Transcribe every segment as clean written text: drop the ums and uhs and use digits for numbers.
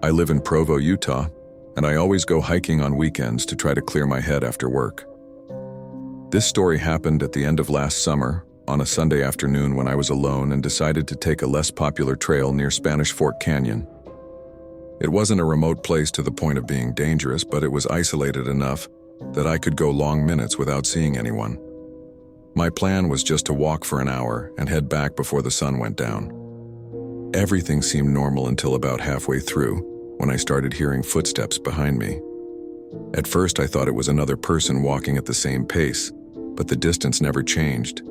I live in Provo, Utah, and I always go hiking on weekends to try to clear my head after work. This story happened at the end of last summer, on a Sunday afternoon when I was alone and decided to take a less popular trail near Spanish Fork Canyon. It wasn't a remote place to the point of being dangerous, but it was isolated enough that I could go long minutes without seeing anyone. My plan was just to walk for an hour and head back before the sun went down. Everything seemed normal until about halfway through, when I started hearing footsteps behind me. At first I thought it was another person walking at the same pace, but the distance never changed.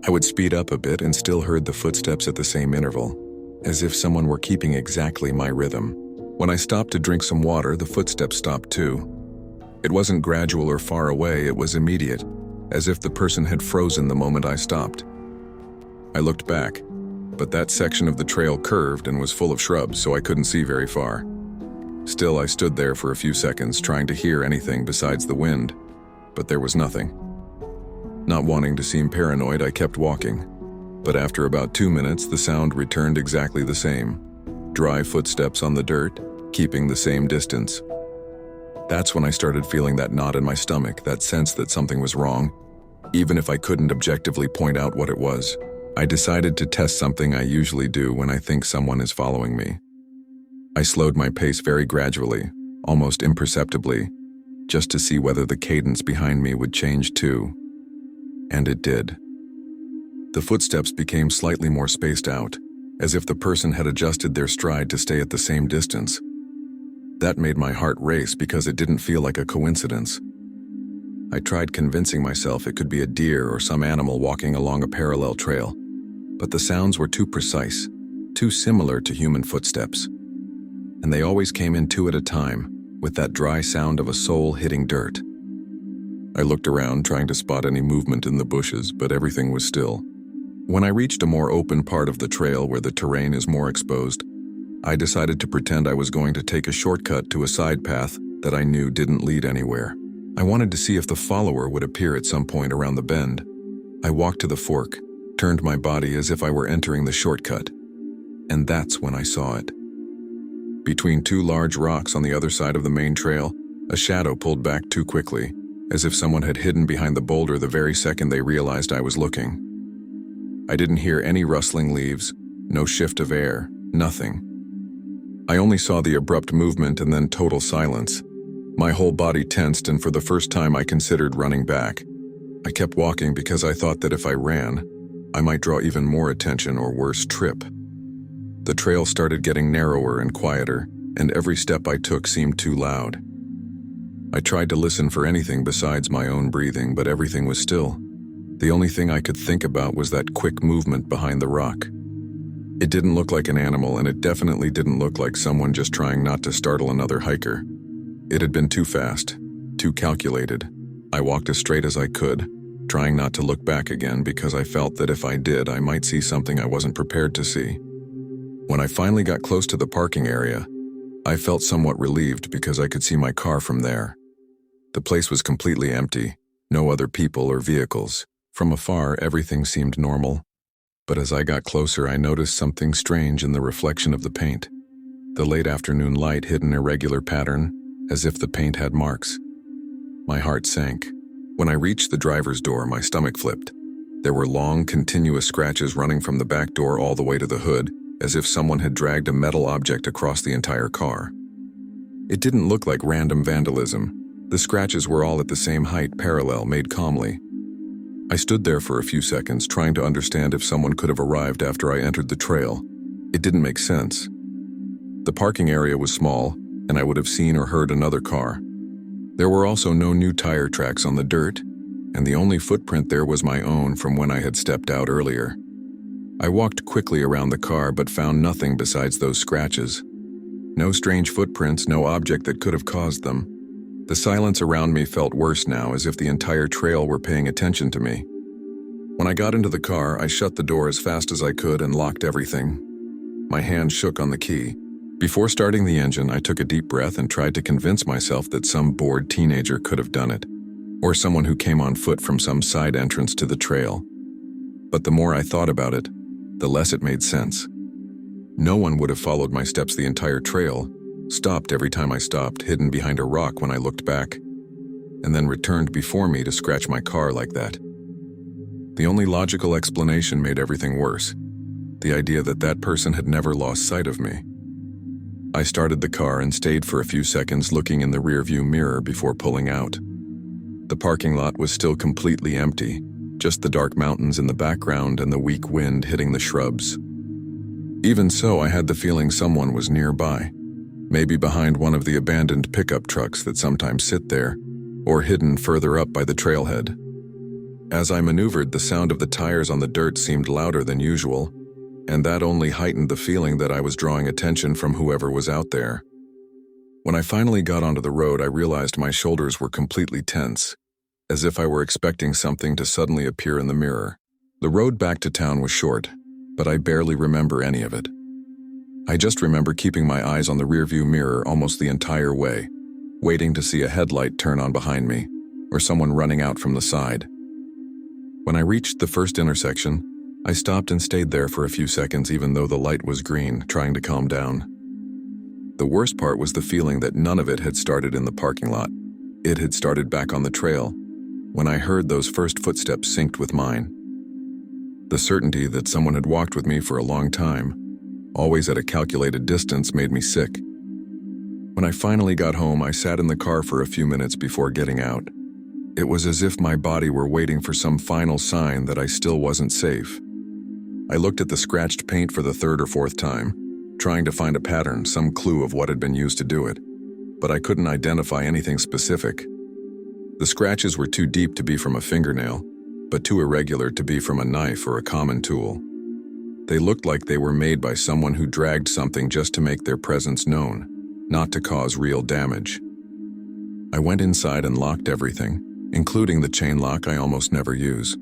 I would speed up a bit and still heard the footsteps at the same interval, as if someone were keeping exactly my rhythm. When I stopped to drink some water, the footsteps stopped too. It wasn't gradual or far away, it was immediate, as if the person had frozen the moment I stopped. I looked back, but that section of the trail curved and was full of shrubs, so I couldn't see very far. Still, I stood there for a few seconds trying to hear anything besides the wind, but there was nothing. Not wanting to seem paranoid, I kept walking, but after about 2 minutes, the sound returned exactly the same. Dry footsteps on the dirt, keeping the same distance. That's when I started feeling that knot in my stomach, that sense that something was wrong, even if I couldn't objectively point out what it was. I decided to test something I usually do when I think someone is following me. I slowed my pace very gradually, almost imperceptibly, just to see whether the cadence behind me would change too. And it did. The footsteps became slightly more spaced out, as if the person had adjusted their stride to stay at the same distance. That made my heart race because it didn't feel like a coincidence. I tried convincing myself it could be a deer or some animal walking along a parallel trail, but the sounds were too precise, too similar to human footsteps. And they always came in two at a time, with that dry sound of a sole hitting dirt. I looked around trying to spot any movement in the bushes, but everything was still. When I reached a more open part of the trail where the terrain is more exposed, I decided to pretend I was going to take a shortcut to a side path that I knew didn't lead anywhere. I wanted to see if the follower would appear at some point around the bend. I walked to the fork, turned my body as if I were entering the shortcut, and that's when I saw it. Between two large rocks on the other side of the main trail, a shadow pulled back too quickly, as if someone had hidden behind the boulder the very second they realized I was looking. I didn't hear any rustling leaves, no shift of air, nothing. I only saw the abrupt movement and then total silence. My whole body tensed, and for the first time I considered running back. I kept walking because I thought that if I ran, I might draw even more attention or worse, trip. The trail started getting narrower and quieter, and every step I took seemed too loud. I tried to listen for anything besides my own breathing, but everything was still. The only thing I could think about was that quick movement behind the rock. It didn't look like an animal, and it definitely didn't look like someone just trying not to startle another hiker. It had been too fast, too calculated. I walked as straight as I could, trying not to look back again because I felt that if I did, I might see something I wasn't prepared to see. When I finally got close to the parking area, I felt somewhat relieved because I could see my car from there. The place was completely empty, no other people or vehicles. From afar, everything seemed normal, but as I got closer, I noticed something strange in the reflection of the paint. The late afternoon light hid an irregular pattern, as if the paint had marks. My heart sank. When I reached the driver's door, my stomach flipped. There were long, continuous scratches running from the back door all the way to the hood, as if someone had dragged a metal object across the entire car. It didn't look like random vandalism. The scratches were all at the same height, parallel, made calmly. I stood there for a few seconds, trying to understand if someone could have arrived after I entered the trail. It didn't make sense. The parking area was small, and I would have seen or heard another car. There were also no new tire tracks on the dirt, and the only footprint there was my own from when I had stepped out earlier. I walked quickly around the car but found nothing besides those scratches. No strange footprints, no object that could have caused them. The silence around me felt worse now, as if the entire trail were paying attention to me. When I got into the car, I shut the door as fast as I could and locked everything. My hand shook on the key. Before starting the engine, I took a deep breath and tried to convince myself that some bored teenager could have done it, or someone who came on foot from some side entrance to the trail. But the more I thought about it, the less it made sense. No one would have followed my steps the entire trail, stopped every time I stopped, hidden behind a rock when I looked back, and then returned before me to scratch my car like that. The only logical explanation made everything worse. The idea that that person had never lost sight of me. I started the car and stayed for a few seconds looking in the rearview mirror before pulling out. The parking lot was still completely empty, just the dark mountains in the background and the weak wind hitting the shrubs. Even so, I had the feeling someone was nearby, maybe behind one of the abandoned pickup trucks that sometimes sit there, or hidden further up by the trailhead. As I maneuvered, the sound of the tires on the dirt seemed louder than usual, and that only heightened the feeling that I was drawing attention from whoever was out there. When I finally got onto the road, I realized my shoulders were completely tense, as if I were expecting something to suddenly appear in the mirror. The road back to town was short, but I barely remember any of it. I just remember keeping my eyes on the rearview mirror almost the entire way, waiting to see a headlight turn on behind me, or someone running out from the side. When I reached the first intersection, I stopped and stayed there for a few seconds even though the light was green, trying to calm down. The worst part was the feeling that none of it had started in the parking lot. It had started back on the trail, when I heard those first footsteps synced with mine. The certainty that someone had walked with me for a long time, always at a calculated distance, made me sick. When I finally got home, I sat in the car for a few minutes before getting out. It was as if my body were waiting for some final sign that I still wasn't safe. I looked at the scratched paint for the third or fourth time, trying to find a pattern, some clue of what had been used to do it, but I couldn't identify anything specific. The scratches were too deep to be from a fingernail, but too irregular to be from a knife or a common tool. They looked like they were made by someone who dragged something just to make their presence known, not to cause real damage. I went inside and locked everything, including the chain lock I almost never use.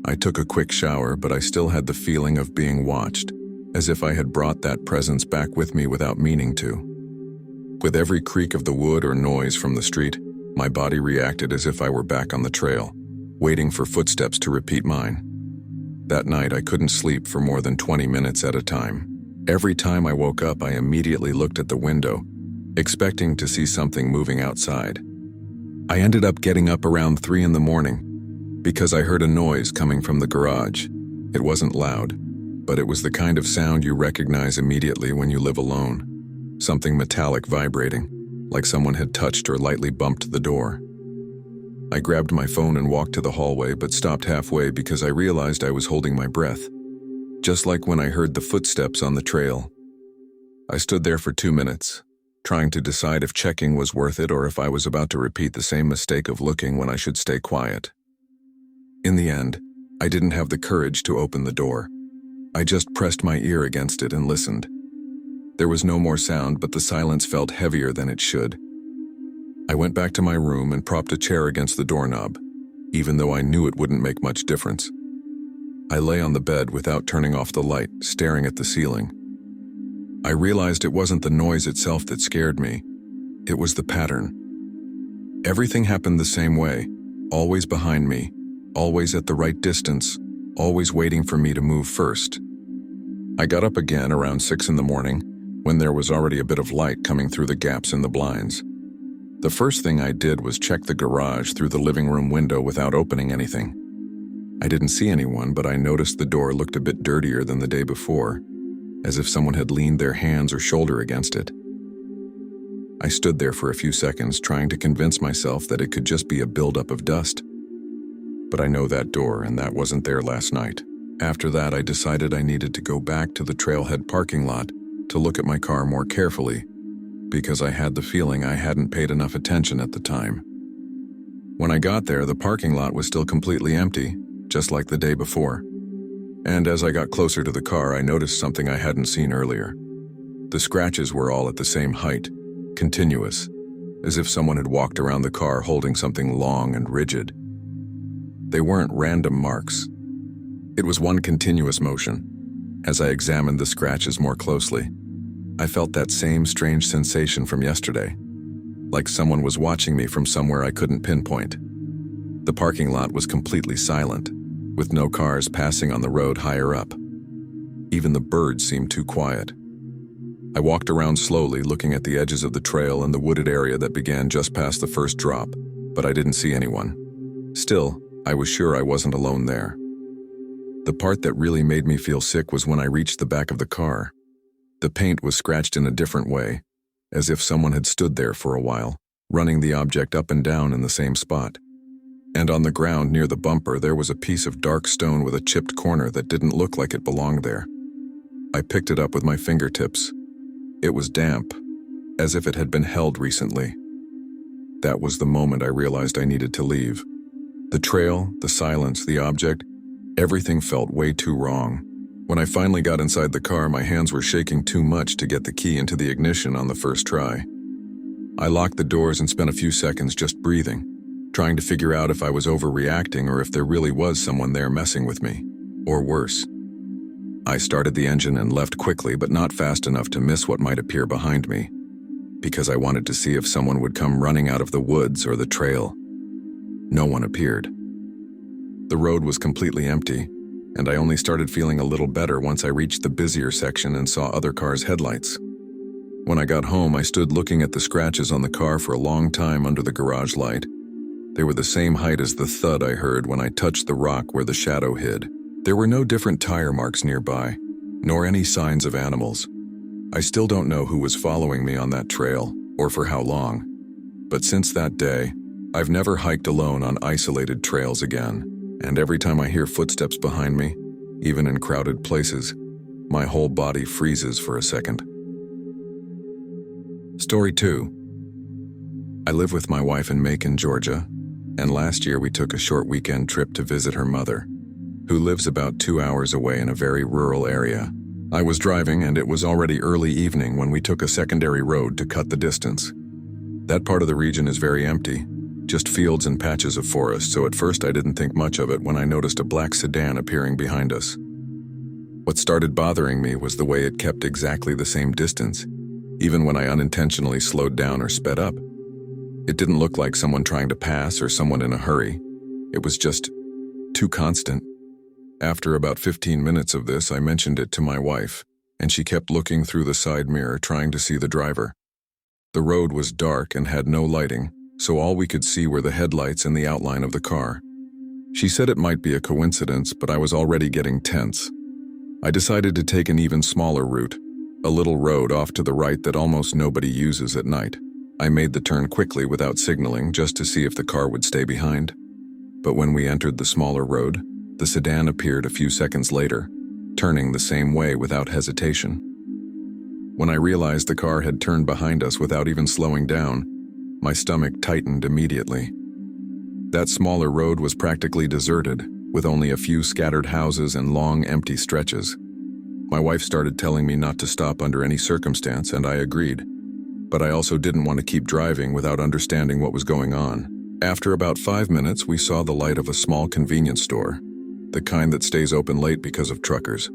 I took a quick shower, but I still had the feeling of being watched, as if I had brought that presence back with me without meaning to. With every creak of the wood or noise from the street, my body reacted as if I were back on the trail, waiting for footsteps to repeat mine. That night, I couldn't sleep for more than 20 minutes at a time. Every time I woke up, I immediately looked at the window, expecting to see something moving outside. I ended up getting up around 3 in the morning, because I heard a noise coming from the garage. It wasn't loud, but it was the kind of sound you recognize immediately when you live alone. Something metallic vibrating, like someone had touched or lightly bumped the door. I grabbed my phone and walked to the hallway, but stopped halfway because I realized I was holding my breath, just like when I heard the footsteps on the trail. I stood there for 2 minutes, trying to decide if checking was worth it or if I was about to repeat the same mistake of looking when I should stay quiet. In the end, I didn't have the courage to open the door. I just pressed my ear against it and listened. There was no more sound, but the silence felt heavier than it should. I went back to my room and propped a chair against the doorknob, even though I knew it wouldn't make much difference. I lay on the bed without turning off the light, staring at the ceiling. I realized it wasn't the noise itself that scared me. It was the pattern. Everything happened the same way, always behind me, always at the right distance, always waiting for me to move first. I got up again around 6 in the morning, when there was already a bit of light coming through the gaps in the blinds. The first thing I did was check the garage through the living room window without opening anything. I didn't see anyone, but I noticed the door looked a bit dirtier than the day before, as if someone had leaned their hands or shoulder against it. I stood there for a few seconds, trying to convince myself that it could just be a buildup of dust. But I know that door, and that wasn't there last night. After that, I decided I needed to go back to the trailhead parking lot to look at my car more carefully, because I had the feeling I hadn't paid enough attention at the time. When I got there, the parking lot was still completely empty, just like the day before. And as I got closer to the car, I noticed something I hadn't seen earlier. The scratches were all at the same height, continuous, as if someone had walked around the car holding something long and rigid. They weren't random marks. It was one continuous motion. As I examined the scratches more closely, I felt that same strange sensation from yesterday, like someone was watching me from somewhere I couldn't pinpoint. The parking lot was completely silent, with no cars passing on the road higher up. Even the birds seemed too quiet. I walked around slowly, looking at the edges of the trail and the wooded area that began just past the first drop, but I didn't see anyone. Still, I was sure I wasn't alone there. The part that really made me feel sick was when I reached the back of the car. The paint was scratched in a different way, as if someone had stood there for a while, running the object up and down in the same spot. And on the ground near the bumper, there was a piece of dark stone with a chipped corner that didn't look like it belonged there. I picked it up with my fingertips. It was damp, as if it had been held recently. That was the moment I realized I needed to leave. The trail, the silence, the object, everything felt way too wrong. When I finally got inside the car, my hands were shaking too much to get the key into the ignition on the first try. I locked the doors and spent a few seconds just breathing, trying to figure out if I was overreacting or if there really was someone there messing with me, or worse. I started the engine and left quickly, but not fast enough to miss what might appear behind me, because I wanted to see if someone would come running out of the woods or the trail. No one appeared. The road was completely empty, and I only started feeling a little better once I reached the busier section and saw other cars' headlights. When I got home, I stood looking at the scratches on the car for a long time under the garage light. They were the same height as the thud I heard when I touched the rock where the shadow hid. There were no different tire marks nearby, nor any signs of animals. I still don't know who was following me on that trail, or for how long. But since that day, I've never hiked alone on isolated trails again, and every time I hear footsteps behind me, even in crowded places, my whole body freezes for a second. Story 2. I live with my wife in Macon, Georgia, and last year we took a short weekend trip to visit her mother, who lives about 2 hours away in a very rural area. I was driving, and it was already early evening when we took a secondary road to cut the distance. That part of the region is very empty, just fields and patches of forest, so at first I didn't think much of it when I noticed a black sedan appearing behind us. What started bothering me was the way it kept exactly the same distance, even when I unintentionally slowed down or sped up. It didn't look like someone trying to pass or someone in a hurry. It was just too constant. After about 15 minutes of this, I mentioned it to my wife, and she kept looking through the side mirror trying to see the driver. The road was dark and had no lighting, so all we could see were the headlights and the outline of the car. She said it might be a coincidence, but I was already getting tense. I decided to take an even smaller route, a little road off to the right that almost nobody uses at night. I made the turn quickly without signaling, just to see if the car would stay behind. But when we entered the smaller road, the sedan appeared a few seconds later, turning the same way without hesitation. When I realized the car had turned behind us without even slowing down, my stomach tightened immediately. That smaller road was practically deserted, with only a few scattered houses and long, empty stretches. My wife started telling me not to stop under any circumstance, and I agreed. But I also didn't want to keep driving without understanding what was going on. After about 5 minutes, we saw the light of a small convenience store, the kind that stays open late because of truckers.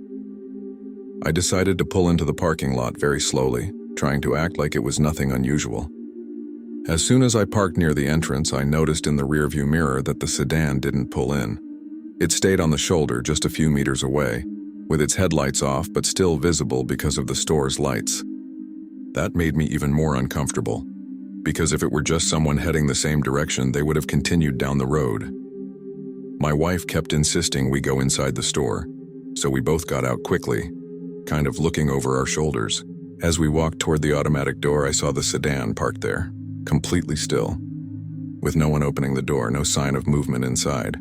I decided to pull into the parking lot very slowly, trying to act like it was nothing unusual. As soon as I parked near the entrance, I noticed in the rearview mirror that the sedan didn't pull in. It stayed on the shoulder just a few meters away, with its headlights off but still visible because of the store's lights. That made me even more uncomfortable, because if it were just someone heading the same direction, they would have continued down the road. My wife kept insisting we go inside the store, so we both got out quickly, kind of looking over our shoulders. As we walked toward the automatic door, I saw the sedan parked there, completely still, with no one opening the door, no sign of movement inside.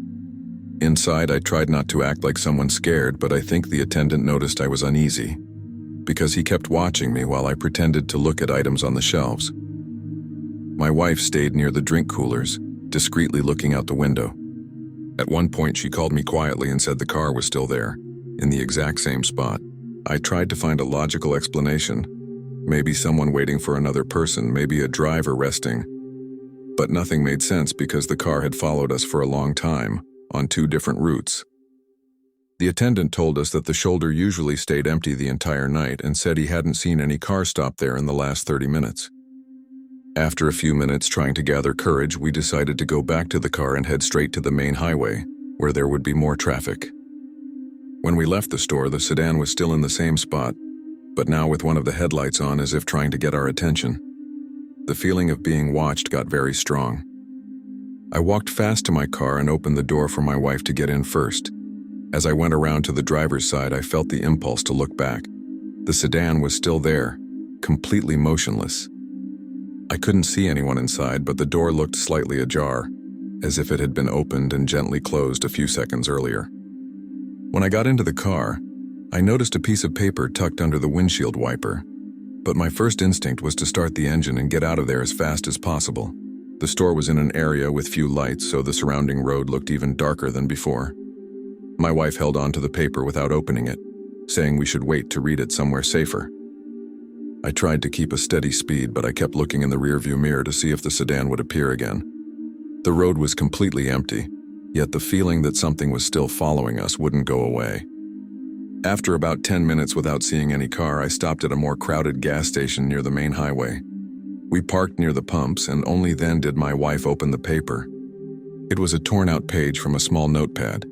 Inside, I tried not to act like someone scared, but I think the attendant noticed I was uneasy, because he kept watching me while I pretended to look at items on the shelves. My wife stayed near the drink coolers, discreetly looking out the window. At one point, she called me quietly and said the car was still there, in the exact same spot. I tried to find a logical explanation. Maybe someone waiting for another person, maybe a driver resting. But nothing made sense because the car had followed us for a long time, on 2 different routes. The attendant told us that the shoulder usually stayed empty the entire night and said he hadn't seen any car stop there in the last 30 minutes. After a few minutes trying to gather courage, we decided to go back to the car and head straight to the main highway, where there would be more traffic. When we left the store, the sedan was still in the same spot, but now with one of the headlights on as if trying to get our attention. The feeling of being watched got very strong. I walked fast to my car and opened the door for my wife to get in first. As I went around to the driver's side, I felt the impulse to look back. The sedan was still there, completely motionless. I couldn't see anyone inside, but the door looked slightly ajar, as if it had been opened and gently closed a few seconds earlier. When I got into the car, I noticed a piece of paper tucked under the windshield wiper, but my first instinct was to start the engine and get out of there as fast as possible. The store was in an area with few lights, so the surrounding road looked even darker than before. My wife held on to the paper without opening it, saying we should wait to read it somewhere safer. I tried to keep a steady speed, but I kept looking in the rearview mirror to see if the sedan would appear again. The road was completely empty, yet the feeling that something was still following us wouldn't go away. After about 10 minutes without seeing any car, I stopped at a more crowded gas station near the main highway. We parked near the pumps, and only then did my wife open the paper. It was a torn-out page from a small notepad,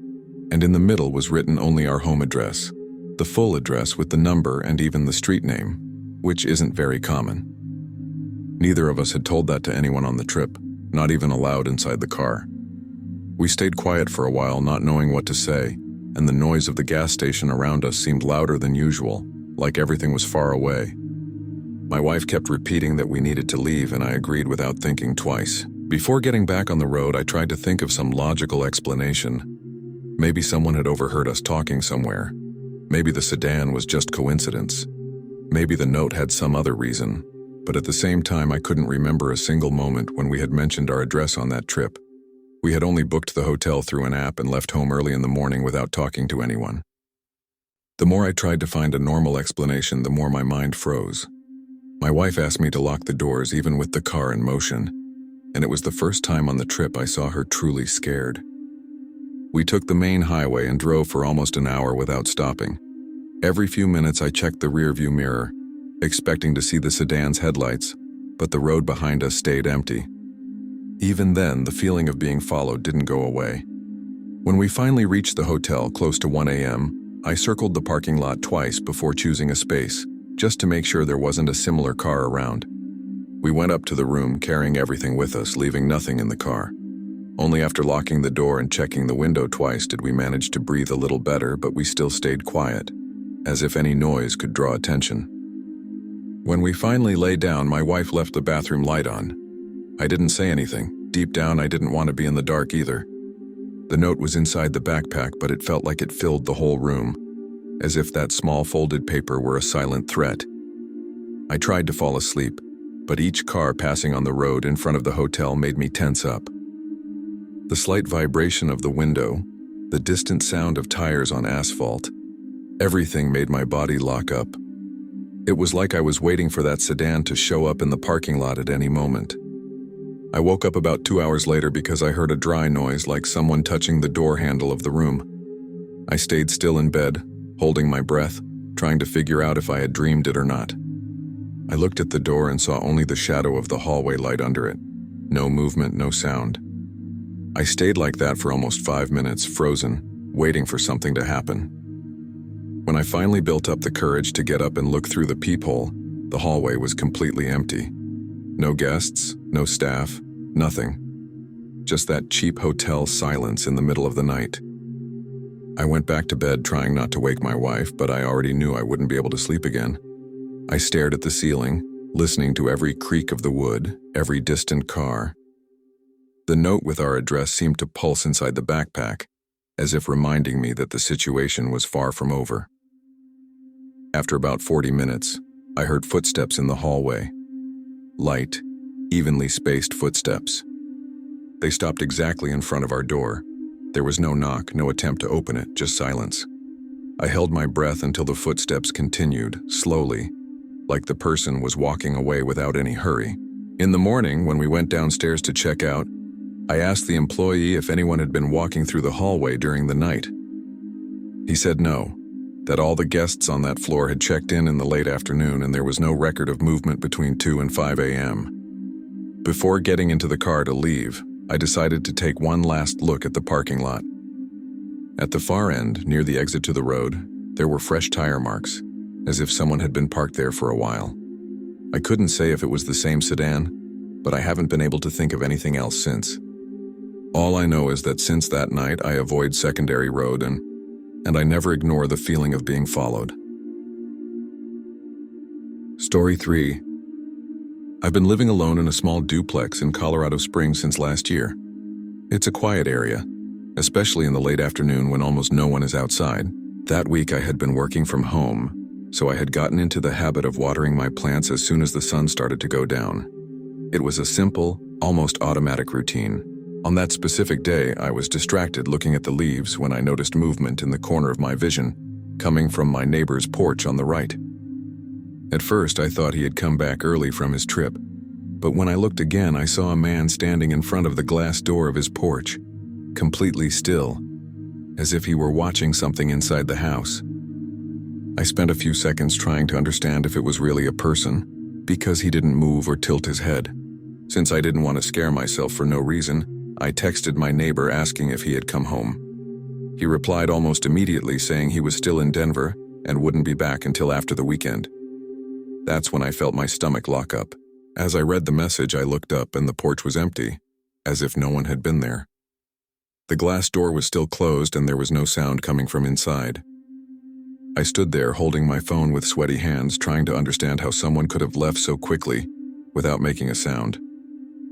and in the middle was written only our home address, the full address with the number and even the street name, which isn't very common. Neither of us had told that to anyone on the trip, not even aloud inside the car. We stayed quiet for a while, not knowing what to say, and the noise of the gas station around us seemed louder than usual, like everything was far away. My wife kept repeating that we needed to leave, and I agreed without thinking twice. Before getting back on the road, I tried to think of some logical explanation. Maybe someone had overheard us talking somewhere. Maybe the sedan was just coincidence. Maybe the note had some other reason. But at the same time, I couldn't remember a single moment when we had mentioned our address on that trip. We had only booked the hotel through an app and left home early in the morning without talking to anyone. The more I tried to find a normal explanation, the more my mind froze. My wife asked me to lock the doors even with the car in motion, and it was the first time on the trip I saw her truly scared. We took the main highway and drove for almost an hour without stopping. Every few minutes I checked the rearview mirror, expecting to see the sedan's headlights, but the road behind us stayed empty. Even then, the feeling of being followed didn't go away. When we finally reached the hotel close to 1 a.m., I circled the parking lot twice before choosing a space, just to make sure there wasn't a similar car around. We went up to the room carrying everything with us, leaving nothing in the car. Only after locking the door and checking the window twice did we manage to breathe a little better, but we still stayed quiet, as if any noise could draw attention. When we finally lay down, my wife left the bathroom light on. I didn't say anything. Deep down, I didn't want to be in the dark either. The note was inside the backpack, but it felt like it filled the whole room, as if that small folded paper were a silent threat. I tried to fall asleep, but each car passing on the road in front of the hotel made me tense up. The slight vibration of the window, the distant sound of tires on asphalt, everything made my body lock up. It was like I was waiting for that sedan to show up in the parking lot at any moment. I woke up about 2 hours later because I heard a dry noise like someone touching the door handle of the room. I stayed still in bed, holding my breath, trying to figure out if I had dreamed it or not. I looked at the door and saw only the shadow of the hallway light under it. No movement, no sound. I stayed like that for almost 5 minutes, frozen, waiting for something to happen. When I finally built up the courage to get up and look through the peephole, the hallway was completely empty. No guests, no staff, nothing. Just that cheap hotel silence in the middle of the night. I went back to bed trying not to wake my wife, but I already knew I wouldn't be able to sleep again. I stared at the ceiling, listening to every creak of the wood, every distant car. The note with our address seemed to pulse inside the backpack, as if reminding me that the situation was far from over. After about 40 minutes, I heard footsteps in the hallway. Light, evenly spaced footsteps. They stopped exactly in front of our door. There was no knock, no attempt to open it, just silence. I held my breath until the footsteps continued, slowly, like the person was walking away without any hurry. In the morning, when we went downstairs to check out, I asked the employee if anyone had been walking through the hallway during the night. He said no, that all the guests on that floor had checked in the late afternoon and there was no record of movement between 2 and 5 a.m. Before getting into the car to leave, I decided to take one last look at the parking lot. At the far end, near the exit to the road, there were fresh tire marks, as if someone had been parked there for a while. I couldn't say if it was the same sedan, but I haven't been able to think of anything else since. All I know is that since that night I avoid secondary road and I never ignore the feeling of being followed. Story 3. I've been living alone in a small duplex in Colorado Springs since last year. It's a quiet area, especially in the late afternoon when almost no one is outside. That week I had been working from home, so I had gotten into the habit of watering my plants as soon as the sun started to go down. It was a simple, almost automatic routine. On that specific day, I was distracted looking at the leaves when I noticed movement in the corner of my vision, coming from my neighbor's porch on the right. At first, I thought he had come back early from his trip, but when I looked again, I saw a man standing in front of the glass door of his porch, completely still, as if he were watching something inside the house. I spent a few seconds trying to understand if it was really a person, because he didn't move or tilt his head. Since I didn't want to scare myself for no reason, I texted my neighbor asking if he had come home. He replied almost immediately saying he was still in Denver and wouldn't be back until after the weekend. That's when I felt my stomach lock up. As I read the message, I looked up and the porch was empty, as if no one had been there. The glass door was still closed and there was no sound coming from inside. I stood there holding my phone with sweaty hands, trying to understand how someone could have left so quickly without making a sound.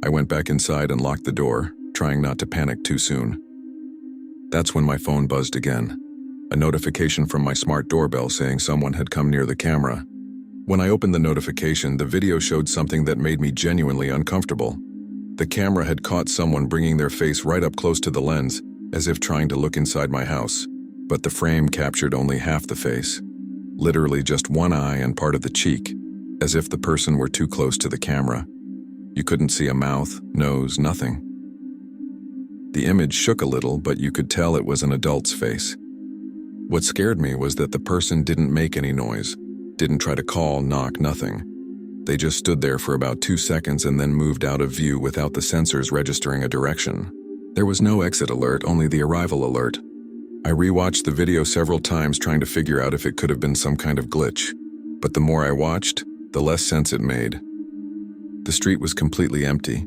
I went back inside and locked the door, trying not to panic too soon. That's when my phone buzzed again, a notification from my smart doorbell saying someone had come near the camera. When I opened the notification, the video showed something that made me genuinely uncomfortable. The camera had caught someone bringing their face right up close to the lens, as if trying to look inside my house. But the frame captured only half the face, literally just one eye and part of the cheek, as if the person were too close to the camera. You couldn't see a mouth, nose, nothing. The image shook a little, but you could tell it was an adult's face. What scared me was that the person didn't make any noise, didn't try to call, knock, nothing. They just stood there for about 2 seconds and then moved out of view without the sensors registering a direction. There was no exit alert, only the arrival alert. I rewatched the video several times trying to figure out if it could have been some kind of glitch, but the more I watched, the less sense it made. The street was completely empty.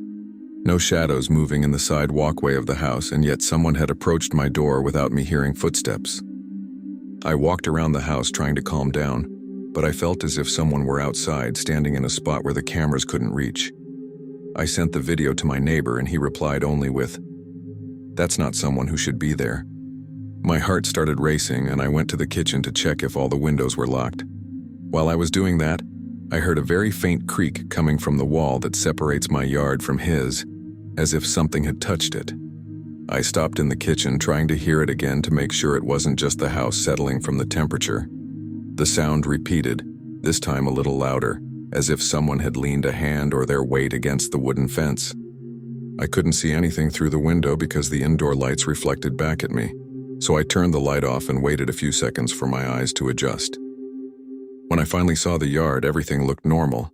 No shadows moving in the side walkway of the house, and yet someone had approached my door without me hearing footsteps. I walked around the house trying to calm down, but I felt as if someone were outside, standing in a spot where the cameras couldn't reach. I sent the video to my neighbor and he replied only with, "That's not someone who should be there." My heart started racing and I went to the kitchen to check if all the windows were locked. While I was doing that, I heard a very faint creak coming from the wall that separates my yard from his, as if something had touched it. I stopped in the kitchen trying to hear it again to make sure it wasn't just the house settling from the temperature. The sound repeated, this time a little louder, as if someone had leaned a hand or their weight against the wooden fence. I couldn't see anything through the window because the indoor lights reflected back at me, so I turned the light off and waited a few seconds for my eyes to adjust. When I finally saw the yard, everything looked normal,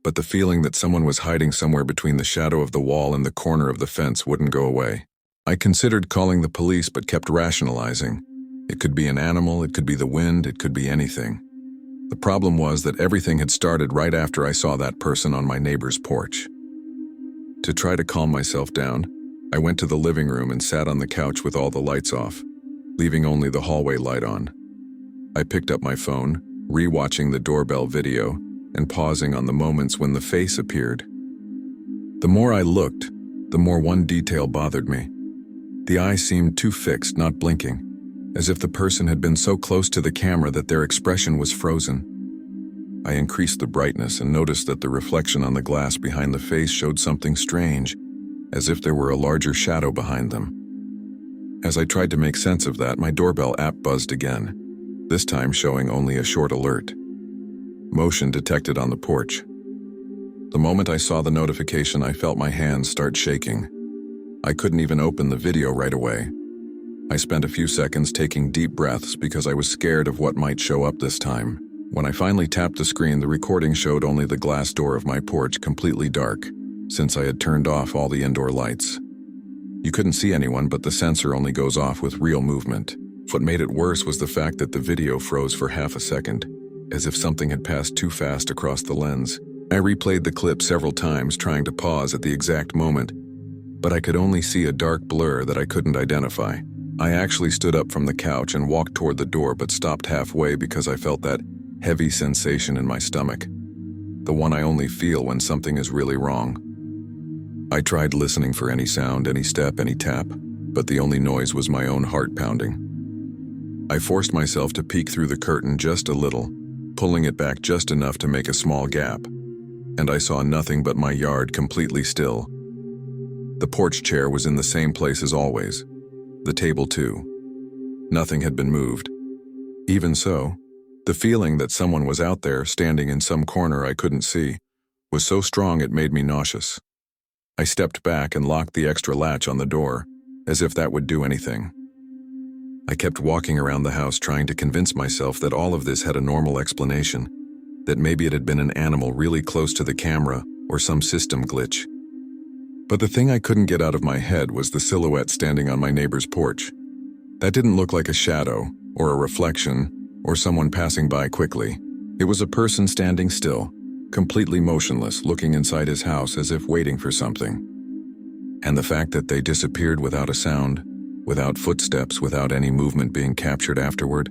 but the feeling that someone was hiding somewhere between the shadow of the wall and the corner of the fence wouldn't go away. I considered calling the police but kept rationalizing. It could be an animal, it could be the wind, it could be anything. The problem was that everything had started right after I saw that person on my neighbor's porch. To try to calm myself down, I went to the living room and sat on the couch with all the lights off, leaving only the hallway light on. I picked up my phone, re-watching the doorbell video, and pausing on the moments when the face appeared. The more I looked, the more one detail bothered me. The eye seemed too fixed, not blinking, as if the person had been so close to the camera that their expression was frozen. I increased the brightness and noticed that the reflection on the glass behind the face showed something strange, as if there were a larger shadow behind them. As I tried to make sense of that, my doorbell app buzzed again, this time showing only a short alert. Motion detected on the porch. The moment I saw the notification, I felt my hands start shaking. I couldn't even open the video right away. I spent a few seconds taking deep breaths because I was scared of what might show up this time. When I finally tapped the screen, the recording showed only the glass door of my porch completely dark, since I had turned off all the indoor lights. You couldn't see anyone, but the sensor only goes off with real movement. What made it worse was the fact that the video froze for half a second, as if something had passed too fast across the lens. I replayed the clip several times, trying to pause at the exact moment, but I could only see a dark blur that I couldn't identify. I actually stood up from the couch and walked toward the door, but stopped halfway because I felt that heavy sensation in my stomach, the one I only feel when something is really wrong. I tried listening for any sound, any step, any tap, but the only noise was my own heart pounding. I forced myself to peek through the curtain just a little, pulling it back just enough to make a small gap, and I saw nothing but my yard completely still. The porch chair was in the same place as always. The table too. Nothing had been moved. Even so, the feeling that someone was out there standing in some corner I couldn't see was so strong it made me nauseous. I stepped back and locked the extra latch on the door, as if that would do anything. I kept walking around the house trying to convince myself that all of this had a normal explanation, that maybe it had been an animal really close to the camera or some system glitch. But the thing I couldn't get out of my head was the silhouette standing on my neighbor's porch. That didn't look like a shadow, or a reflection, or someone passing by quickly. It was a person standing still, completely motionless, looking inside his house as if waiting for something. And the fact that they disappeared without a sound, without footsteps, without any movement being captured afterward,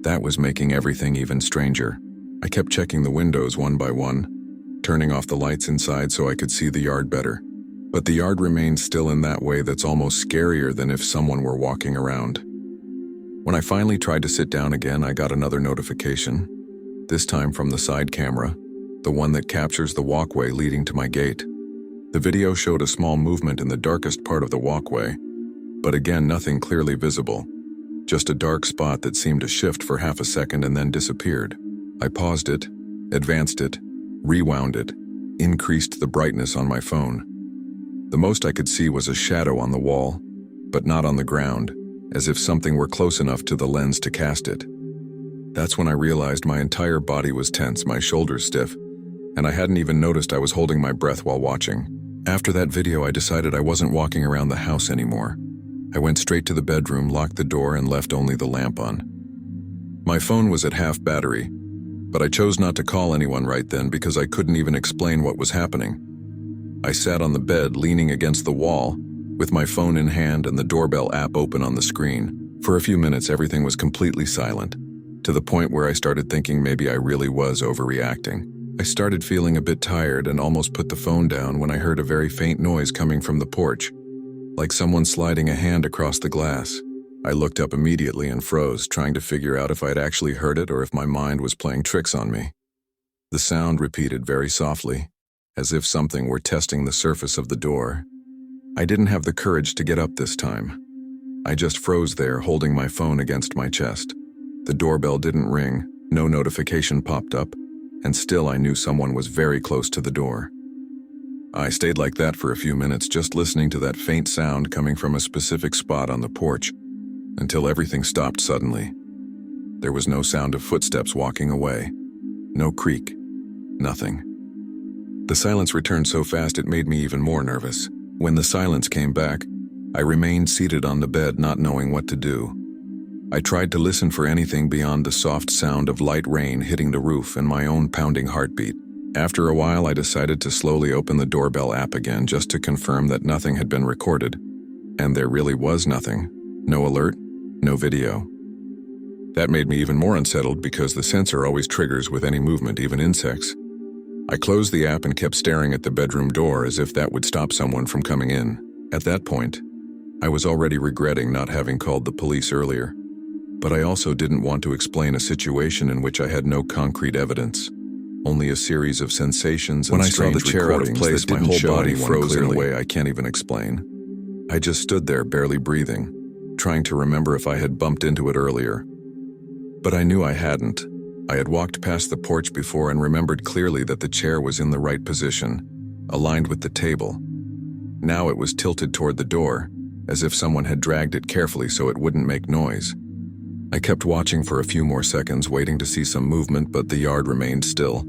that was making everything even stranger. I kept checking the windows one by one, turning off the lights inside so I could see the yard better. But the yard remained still in that way that's almost scarier than if someone were walking around. When I finally tried to sit down again, I got another notification, this time from the side camera, the one that captures the walkway leading to my gate. The video showed a small movement in the darkest part of the walkway, but again nothing clearly visible, just a dark spot that seemed to shift for half a second and then disappeared. I paused it, advanced it, rewound it, increased the brightness on my phone. The most I could see was a shadow on the wall, but not on the ground, as if something were close enough to the lens to cast it. That's when I realized my entire body was tense, my shoulders stiff, and I hadn't even noticed I was holding my breath while watching. After that video, I decided I wasn't walking around the house anymore. I went straight to the bedroom, locked the door, and left only the lamp on. My phone was at half battery, but I chose not to call anyone right then because I couldn't even explain what was happening. I sat on the bed, leaning against the wall, with my phone in hand and the doorbell app open on the screen. For a few minutes, everything was completely silent, to the point where I started thinking maybe I really was overreacting. I started feeling a bit tired and almost put the phone down when I heard a very faint noise coming from the porch, like someone sliding a hand across the glass. I looked up immediately and froze, trying to figure out if I'd actually heard it or if my mind was playing tricks on me. The sound repeated very softly, as if something were testing the surface of the door. I didn't have the courage to get up this time. I just froze there, holding my phone against my chest. The doorbell didn't ring, no notification popped up, and still I knew someone was very close to the door. I stayed like that for a few minutes, just listening to that faint sound coming from a specific spot on the porch, until everything stopped suddenly. There was no sound of footsteps walking away, no creak, nothing. The silence returned so fast it made me even more nervous. When the silence came back, I remained seated on the bed, not knowing what to do. I tried to listen for anything beyond the soft sound of light rain hitting the roof and my own pounding heartbeat. After a while, I decided to slowly open the doorbell app again just to confirm that nothing had been recorded. And there really was nothing. No alert, no video. That made me even more unsettled because the sensor always triggers with any movement, even insects. I closed the app and kept staring at the bedroom door as if that would stop someone from coming in. At that point, I was already regretting not having called the police earlier. But I also didn't want to explain a situation in which I had no concrete evidence, only a series of sensations and strange recordings. When I saw the chair out of place, my whole body froze in a way I can't even explain. I just stood there, barely breathing, trying to remember if I had bumped into it earlier. But I knew I hadn't. I had walked past the porch before and remembered clearly that the chair was in the right position, aligned with the table. Now it was tilted toward the door, as if someone had dragged it carefully so it wouldn't make noise. I kept watching for a few more seconds, waiting to see some movement, but the yard remained still.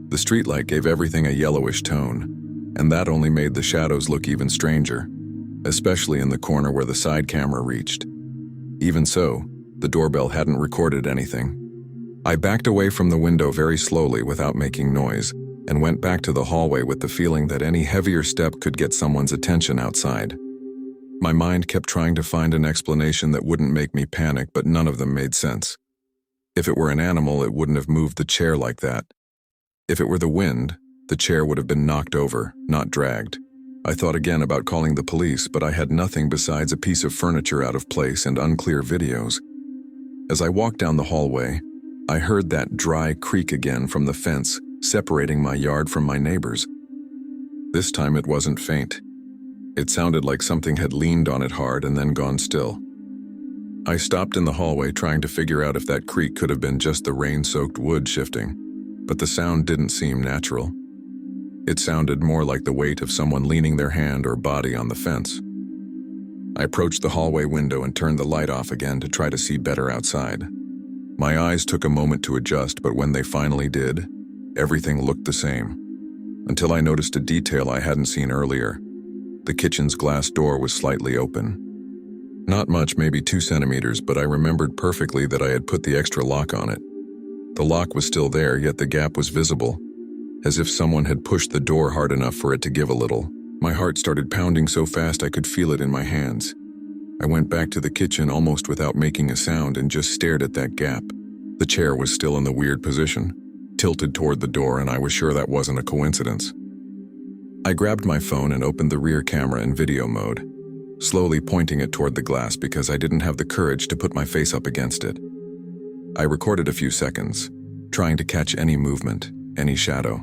The streetlight gave everything a yellowish tone, and that only made the shadows look even stranger, especially in the corner where the side camera reached. Even so, the doorbell hadn't recorded anything. I backed away from the window very slowly without making noise and went back to the hallway with the feeling that any heavier step could get someone's attention outside. My mind kept trying to find an explanation that wouldn't make me panic, but none of them made sense. If it were an animal, it wouldn't have moved the chair like that. If it were the wind, the chair would have been knocked over, not dragged. I thought again about calling the police, but I had nothing besides a piece of furniture out of place and unclear videos. As I walked down the hallway, I heard that dry creak again from the fence, separating my yard from my neighbor's. This time it wasn't faint. It sounded like something had leaned on it hard and then gone still. I stopped in the hallway trying to figure out if that creak could have been just the rain-soaked wood shifting, but the sound didn't seem natural. It sounded more like the weight of someone leaning their hand or body on the fence. I approached the hallway window and turned the light off again to try to see better outside. My eyes took a moment to adjust, but when they finally did, everything looked the same. Until I noticed a detail I hadn't seen earlier. The kitchen's glass door was slightly open. Not much, maybe 2 centimeters, but I remembered perfectly that I had put the extra lock on it. The lock was still there, yet the gap was visible, as if someone had pushed the door hard enough for it to give a little. My heart started pounding so fast I could feel it in my hands. I went back to the kitchen almost without making a sound and just stared at that gap. The chair was still in the weird position, tilted toward the door, and I was sure that wasn't a coincidence. I grabbed my phone and opened the rear camera in video mode, slowly pointing it toward the glass because I didn't have the courage to put my face up against it. I recorded a few seconds, trying to catch any movement, any shadow.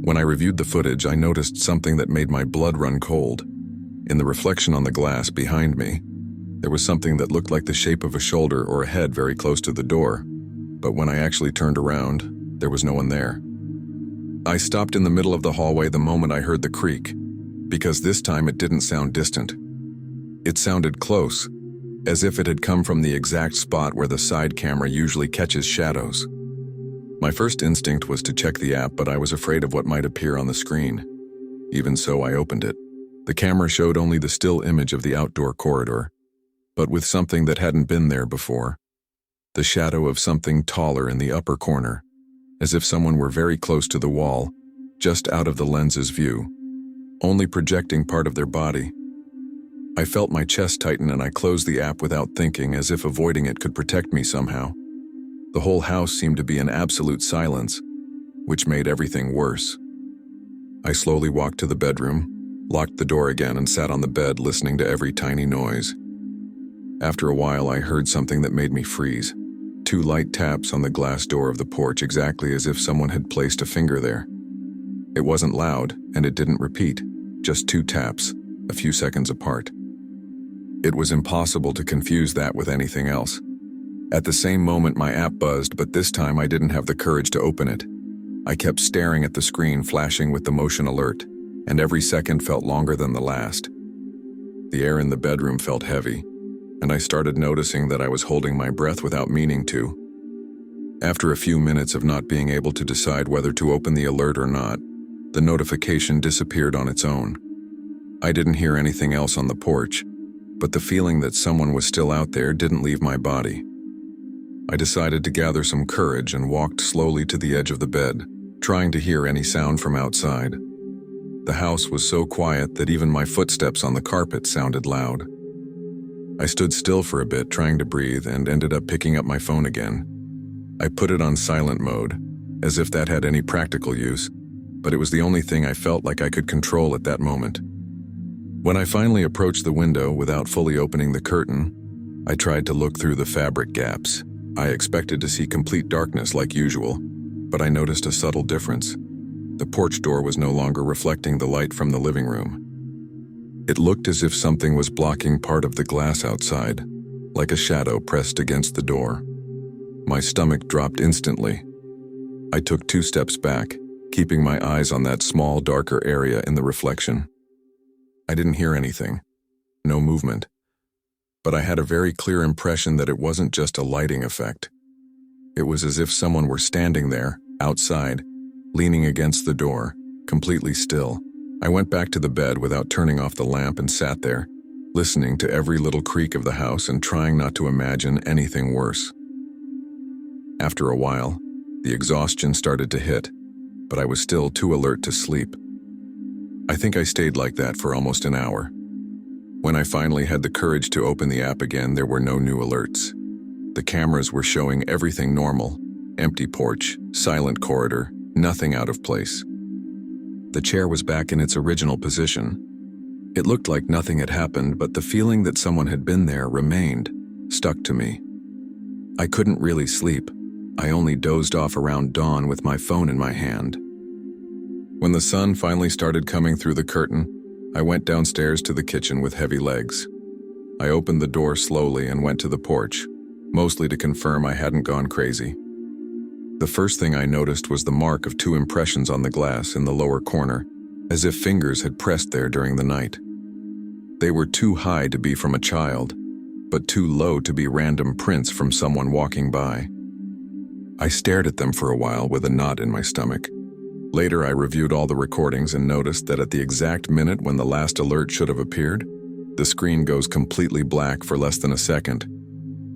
When I reviewed the footage, I noticed something that made my blood run cold. In the reflection on the glass behind me, there was something that looked like the shape of a shoulder or a head very close to the door, but when I actually turned around, there was no one there. I stopped in the middle of the hallway the moment I heard the creak, because this time it didn't sound distant. It sounded close, as if it had come from the exact spot where the side camera usually catches shadows. My first instinct was to check the app, but I was afraid of what might appear on the screen. Even so, I opened it. The camera showed only the still image of the outdoor corridor, but with something that hadn't been there before. The shadow of something taller in the upper corner, as if someone were very close to the wall, just out of the lens's view, only projecting part of their body. I felt my chest tighten and I closed the app without thinking, as if avoiding it could protect me somehow. The whole house seemed to be in absolute silence, which made everything worse. I slowly walked to the bedroom, locked the door again, and sat on the bed listening to every tiny noise. After a while, I heard something that made me freeze. 2 light taps on the glass door of the porch, exactly as if someone had placed a finger there. It wasn't loud, and it didn't repeat, just 2 taps, a few seconds apart. It was impossible to confuse that with anything else. At the same moment, my app buzzed, but this time I didn't have the courage to open it. I kept staring at the screen, flashing with the motion alert, and every second felt longer than the last. The air in the bedroom felt heavy, and I started noticing that I was holding my breath without meaning to. After a few minutes of not being able to decide whether to open the alert or not, the notification disappeared on its own. I didn't hear anything else on the porch, but the feeling that someone was still out there didn't leave my body. I decided to gather some courage and walked slowly to the edge of the bed, trying to hear any sound from outside. The house was so quiet that even my footsteps on the carpet sounded loud. I stood still for a bit, trying to breathe, and ended up picking up my phone again. I put it on silent mode, as if that had any practical use, but it was the only thing I felt like I could control at that moment. When I finally approached the window without fully opening the curtain, I tried to look through the fabric gaps. I expected to see complete darkness like usual, but I noticed a subtle difference. The porch door was no longer reflecting the light from the living room. It looked as if something was blocking part of the glass outside, like a shadow pressed against the door. My stomach dropped instantly. I took 2 steps back, keeping my eyes on that small, darker area in the reflection. I didn't hear anything, no movement, but I had a very clear impression that it wasn't just a lighting effect. It was as if someone were standing there, outside, leaning against the door, completely still. I went back to the bed without turning off the lamp and sat there, listening to every little creak of the house and trying not to imagine anything worse. After a while, the exhaustion started to hit, but I was still too alert to sleep. I think I stayed like that for almost an hour. When I finally had the courage to open the app again, there were no new alerts. The cameras were showing everything normal: empty porch, silent corridor, nothing out of place. The chair was back in its original position. It looked like nothing had happened, but the feeling that someone had been there remained, stuck to me. I couldn't really sleep. I only dozed off around dawn with my phone in my hand. When the sun finally started coming through the curtain, I went downstairs to the kitchen with heavy legs. I opened the door slowly and went to the porch, mostly to confirm I hadn't gone crazy. The first thing I noticed was the mark of 2 impressions on the glass in the lower corner, as if fingers had pressed there during the night. They were too high to be from a child, but too low to be random prints from someone walking by. I stared at them for a while with a knot in my stomach. Later, I reviewed all the recordings and noticed that at the exact minute when the last alert should have appeared, the screen goes completely black for less than a second,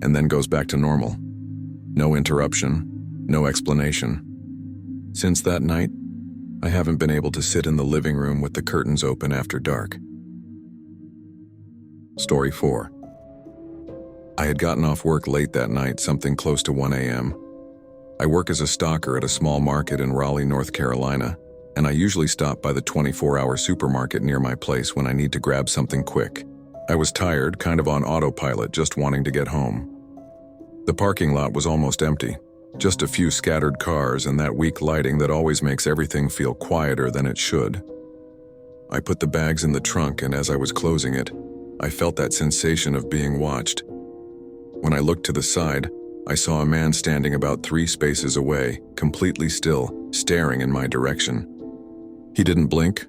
and then goes back to normal. No interruption, no explanation. Since that night, I haven't been able to sit in the living room with the curtains open after dark. Story 4. I had gotten off work late that night, something close to 1 a.m. I work as a stalker at a small market in Raleigh, North Carolina, and I usually stop by the 24-hour supermarket near my place when I need to grab something quick. I was tired, kind of on autopilot, just wanting to get home. The parking lot was almost empty, just a few scattered cars and that weak lighting that always makes everything feel quieter than it should. I put the bags in the trunk, and as I was closing it, I felt that sensation of being watched. When I looked to the side, I saw a man standing about 3 spaces away, completely still, staring in my direction. He didn't blink,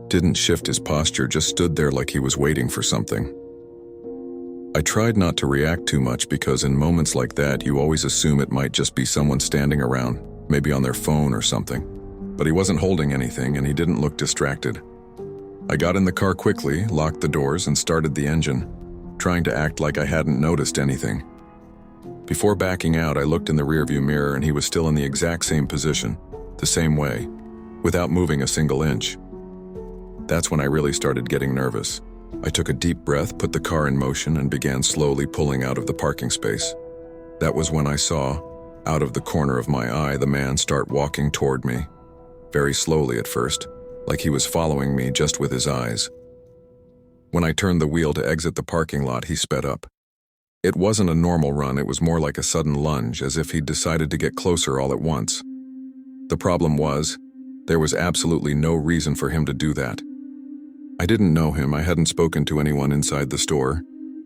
didn't shift his posture, just stood there like he was waiting for something. I tried not to react too much because in moments like that, you always assume it might just be someone standing around, maybe on their phone or something. But he wasn't holding anything and he didn't look distracted. I got in the car quickly, locked the doors, and started the engine, trying to act like I hadn't noticed anything. Before backing out, I looked in the rearview mirror and he was still in the exact same position, the same way, without moving a single inch. That's when I really started getting nervous. I took a deep breath, put the car in motion, and began slowly pulling out of the parking space. That was when I saw, out of the corner of my eye, the man start walking toward me. Very slowly at first, like he was following me just with his eyes. When I turned the wheel to exit the parking lot, he sped up. It wasn't a normal run, it was more like a sudden lunge, as if he'd decided to get closer all at once. The problem was, there was absolutely no reason for him to do that. I didn't know him, I hadn't spoken to anyone inside the store.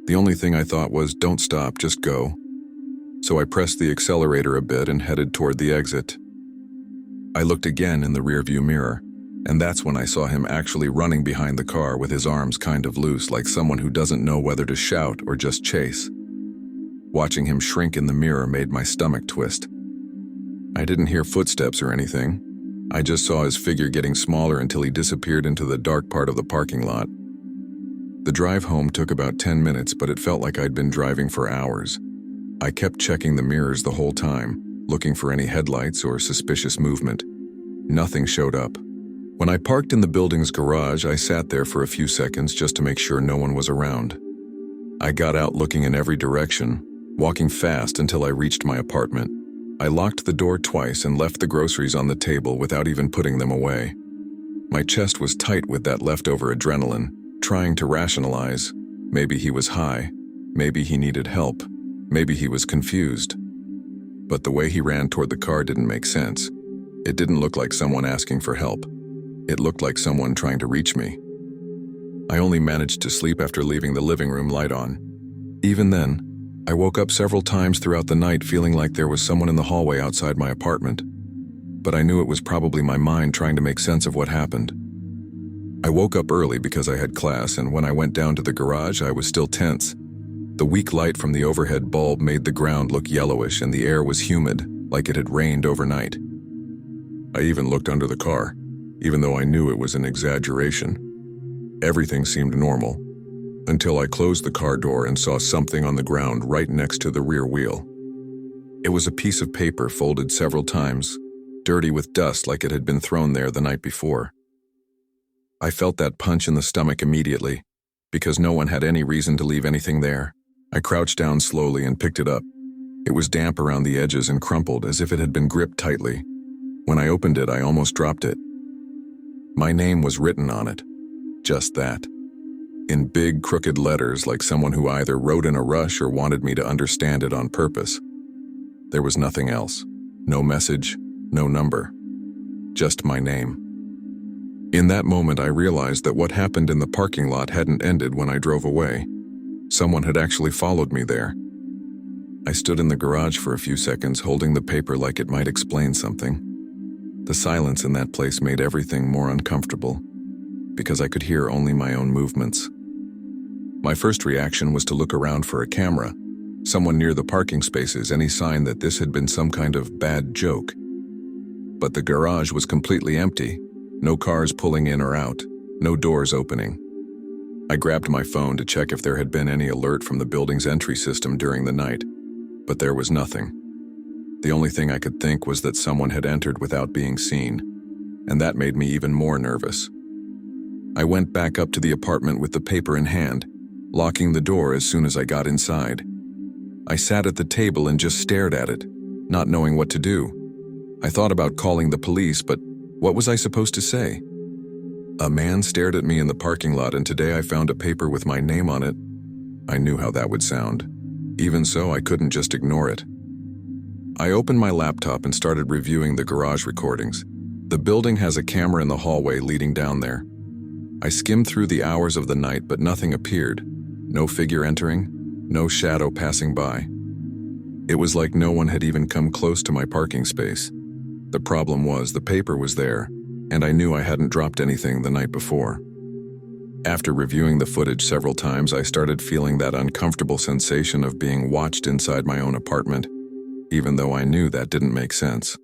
The only thing I thought was, don't stop, just go. So I pressed the accelerator a bit and headed toward the exit. I looked again in the rearview mirror, and that's when I saw him actually running behind the car with his arms kind of loose, like someone who doesn't know whether to shout or just chase. Watching him shrink in the mirror made my stomach twist. I didn't hear footsteps or anything. I just saw his figure getting smaller until he disappeared into the dark part of the parking lot. The drive home took about 10 minutes, but it felt like I'd been driving for hours. I kept checking the mirrors the whole time, looking for any headlights or suspicious movement. Nothing showed up. When I parked in the building's garage, I sat there for a few seconds just to make sure no one was around. I got out looking in every direction, walking fast until I reached my apartment. I locked the door twice and left the groceries on the table without even putting them away. My chest was tight with that leftover adrenaline, trying to rationalize. Maybe he was high, maybe he needed help, maybe he was confused. But the way he ran toward the car didn't make sense. It didn't look like someone asking for help. It looked like someone trying to reach me. I only managed to sleep after leaving the living room light on. Even then, I woke up several times throughout the night feeling like there was someone in the hallway outside my apartment. But I knew it was probably my mind trying to make sense of what happened. I woke up early because I had class, and when I went down to the garage, I was still tense. The weak light from the overhead bulb made the ground look yellowish and the air was humid, like it had rained overnight. I even looked under the car, even though I knew it was an exaggeration. Everything seemed normal, until I closed the car door and saw something on the ground right next to the rear wheel. It was a piece of paper folded several times, dirty with dust like it had been thrown there the night before. I felt that punch in the stomach immediately, because no one had any reason to leave anything there. I crouched down slowly and picked it up. It was damp around the edges and crumpled as if it had been gripped tightly. When I opened it, I almost dropped it. My name was written on it. Just that. In big, crooked letters like someone who either wrote in a rush or wanted me to understand it on purpose. There was nothing else. No message, no number. Just my name. In that moment, I realized that what happened in the parking lot hadn't ended when I drove away. Someone had actually followed me there. I stood in the garage for a few seconds, holding the paper like it might explain something. The silence in that place made everything more uncomfortable, because I could hear only my own movements. My first reaction was to look around for a camera, someone near the parking spaces, any sign that this had been some kind of bad joke. But the garage was completely empty, no cars pulling in or out, no doors opening. I grabbed my phone to check if there had been any alert from the building's entry system during the night, but there was nothing. The only thing I could think was that someone had entered without being seen, and that made me even more nervous. I went back up to the apartment with the paper in hand, locking the door as soon as I got inside. I sat at the table and just stared at it, not knowing what to do. I thought about calling the police, but what was I supposed to say? A man stared at me in the parking lot, and today I found a paper with my name on it. I knew how that would sound. Even so, I couldn't just ignore it. I opened my laptop and started reviewing the garage recordings. The building has a camera in the hallway leading down there. I skimmed through the hours of the night, but nothing appeared. No figure entering, no shadow passing by. It was like no one had even come close to my parking space. The problem was the paper was there, and I knew I hadn't dropped anything the night before. After reviewing the footage several times, I started feeling that uncomfortable sensation of being watched inside my own apartment, even though I knew that didn't make sense.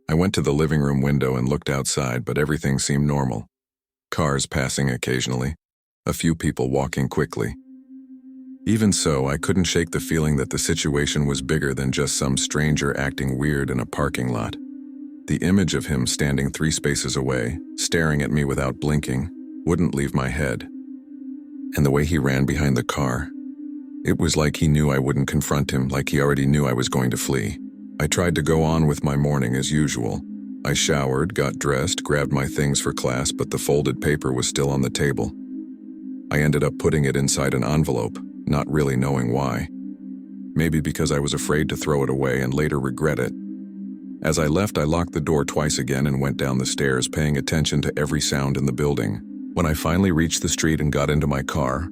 I went to the living room window and looked outside, but everything seemed normal. Cars passing occasionally, a few people walking quickly. Even so, I couldn't shake the feeling that the situation was bigger than just some stranger acting weird in a parking lot. The image of him standing 3 spaces away, staring at me without blinking, wouldn't leave my head. And the way he ran behind the car, it was like he knew I wouldn't confront him, like he already knew I was going to flee. I tried to go on with my morning as usual. I showered, got dressed, grabbed my things for class, but the folded paper was still on the table. I ended up putting it inside an envelope, not really knowing why. Maybe because I was afraid to throw it away and later regret it. As I left, I locked the door twice again and went down the stairs, paying attention to every sound in the building. When I finally reached the street and got into my car,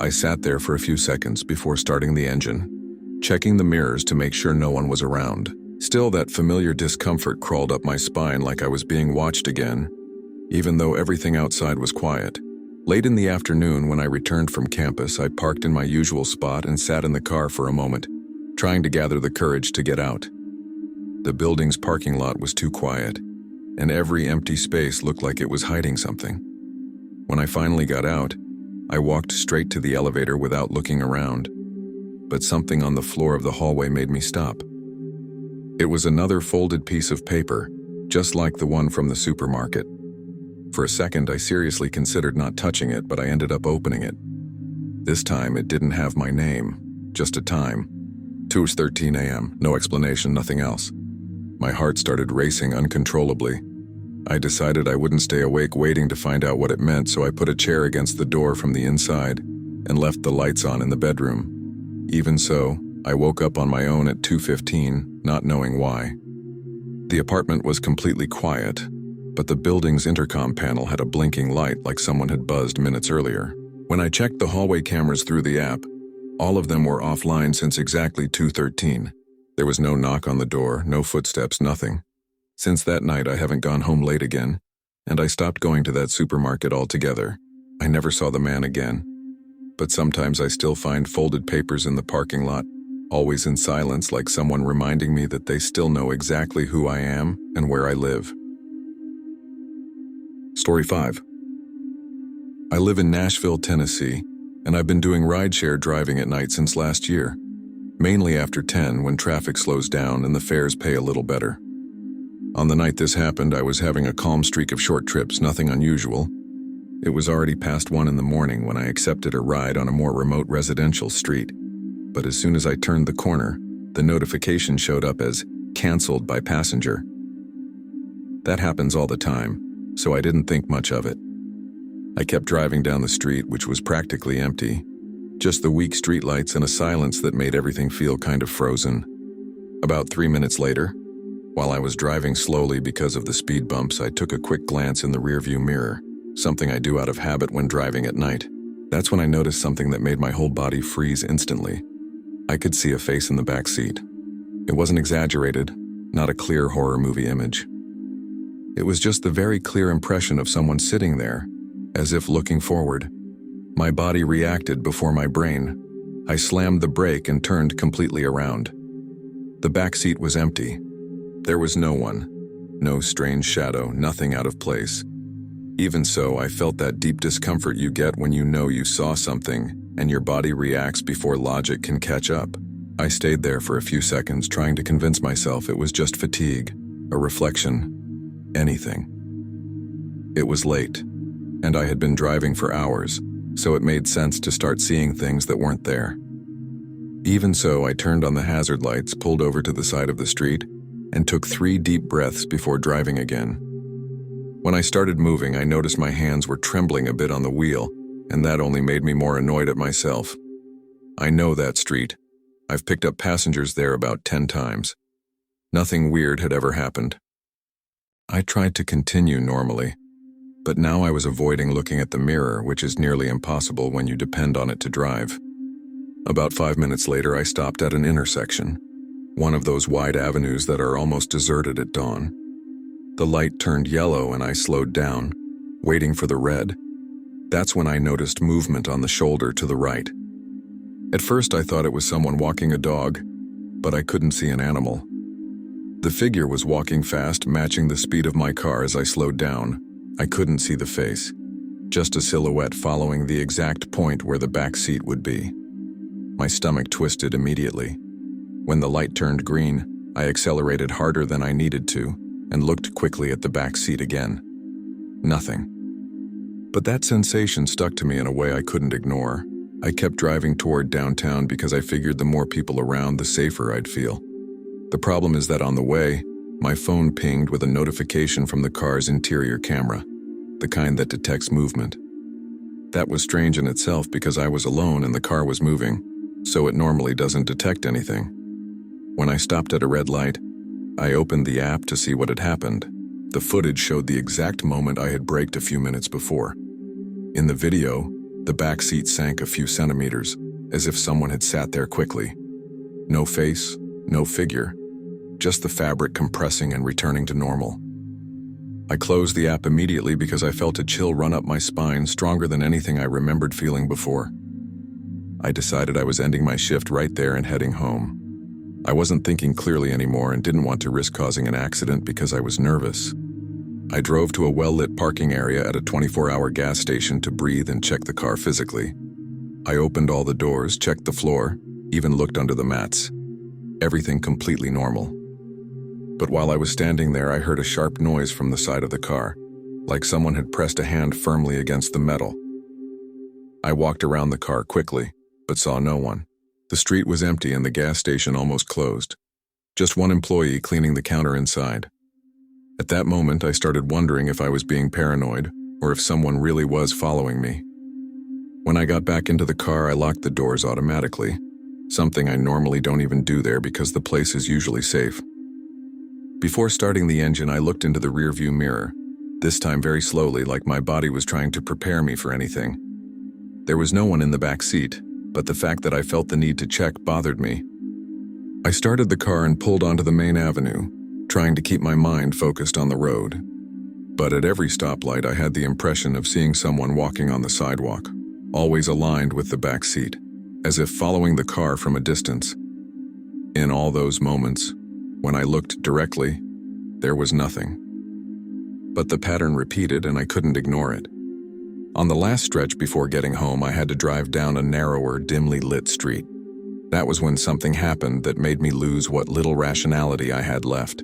I sat there for a few seconds before starting the engine, checking the mirrors to make sure no one was around. Still, that familiar discomfort crawled up my spine like I was being watched again, even though everything outside was quiet. Late in the afternoon, when I returned from campus, I parked in my usual spot and sat in the car for a moment, trying to gather the courage to get out. The building's parking lot was too quiet, and every empty space looked like it was hiding something. When I finally got out, I walked straight to the elevator without looking around, but something on the floor of the hallway made me stop. It was another folded piece of paper, just like the one from the supermarket. For a second, I seriously considered not touching it, but I ended up opening it. This time, it didn't have my name, just a time. 2:13 a.m., no explanation, nothing else. My heart started racing uncontrollably. I decided I wouldn't stay awake waiting to find out what it meant, so I put a chair against the door from the inside and left the lights on in the bedroom. Even so, I woke up on my own at 2:15, not knowing why. The apartment was completely quiet, but the building's intercom panel had a blinking light like someone had buzzed minutes earlier. When I checked the hallway cameras through the app, all of them were offline since exactly 2:13. There was no knock on the door, no footsteps, nothing. Since that night, I haven't gone home late again, and I stopped going to that supermarket altogether. I never saw the man again. But sometimes I still find folded papers in the parking lot, always in silence, like someone reminding me that they still know exactly who I am and where I live. Story 5. I live in Nashville, Tennessee, and I've been doing rideshare driving at night since last year. mainly after 10 when traffic slows down and the fares pay a little better. On the night this happened, I was having a calm streak of short trips, nothing unusual. It was already past 1 in the morning when I accepted a ride on a more remote residential street. But as soon as I turned the corner, the notification showed up as "canceled by passenger." That happens all the time, so I didn't think much of it. I kept driving down the street, which was practically empty. Just the weak streetlights and a silence that made everything feel kind of frozen. About 3 minutes later, while I was driving slowly because of the speed bumps, I took a quick glance in the rearview mirror, something I do out of habit when driving at night. That's when I noticed something that made my whole body freeze instantly. I could see a face in the back seat. It wasn't exaggerated, not a clear horror movie image. It was just the very clear impression of someone sitting there, as if looking forward. My body reacted before my brain. I slammed the brake and turned completely around. The back seat was empty. There was no one, no strange shadow, nothing out of place. Even so, I felt that deep discomfort you get when you know you saw something and your body reacts before logic can catch up. I stayed there for a few seconds trying to convince myself it was just fatigue, a reflection, anything. It was late, and I had been driving for hours, so it made sense to start seeing things that weren't there. Even so, I turned on the hazard lights, pulled over to the side of the street, and took 3 deep breaths before driving again. When I started moving, I noticed my hands were trembling a bit on the wheel, and that only made me more annoyed at myself. I know that street. I've picked up passengers there about 10 times. Nothing weird had ever happened. I tried to continue normally, but now I was avoiding looking at the mirror, which is nearly impossible when you depend on it to drive. About 5 minutes later, I stopped at an intersection, one of those wide avenues that are almost deserted at dawn. The light turned yellow and I slowed down, waiting for the red. That's when I noticed movement on the shoulder to the right. At first, I thought it was someone walking a dog, but I couldn't see an animal. The figure was walking fast, matching the speed of my car as I slowed down. I couldn't see the face, just a silhouette following the exact point where the back seat would be. My stomach twisted immediately. When the light turned green, I accelerated harder than I needed to and looked quickly at the back seat again. Nothing. But that sensation stuck to me in a way I couldn't ignore. I kept driving toward downtown because I figured the more people around, the safer I'd feel. The problem is that on the way, my phone pinged with a notification from the car's interior camera, the kind that detects movement. That was strange in itself because I was alone and the car was moving, so it normally doesn't detect anything. When I stopped at a red light, I opened the app to see what had happened. The footage showed the exact moment I had braked a few minutes before. In the video, the back seat sank a few centimeters, as if someone had sat there quickly. No face, no figure, just the fabric compressing and returning to normal. I closed the app immediately because I felt a chill run up my spine, stronger than anything I remembered feeling before. I decided I was ending my shift right there and heading home. I wasn't thinking clearly anymore and didn't want to risk causing an accident because I was nervous. I drove to a well-lit parking area at a 24-hour gas station to breathe and check the car physically. I opened all the doors, checked the floor, even looked under the mats. Everything completely normal. But while I was standing there, I heard a sharp noise from the side of the car, like someone had pressed a hand firmly against the metal. I walked around the car quickly, but saw no one. The street was empty and the gas station almost closed. Just one employee cleaning the counter inside. At that moment, I started wondering if I was being paranoid or if someone really was following me. When I got back into the car, I locked the doors automatically, something I normally don't even do there because the place is usually safe. Before starting the engine, I looked into the rearview mirror, this time very slowly, like my body was trying to prepare me for anything. There was no one in the back seat, but the fact that I felt the need to check bothered me. I started the car and pulled onto the main avenue, trying to keep my mind focused on the road. But at every stoplight, I had the impression of seeing someone walking on the sidewalk, always aligned with the back seat, as if following the car from a distance. In all those moments, when I looked directly, there was nothing. But the pattern repeated and I couldn't ignore it. On the last stretch before getting home, I had to drive down a narrower, dimly lit street. That was when something happened that made me lose what little rationality I had left.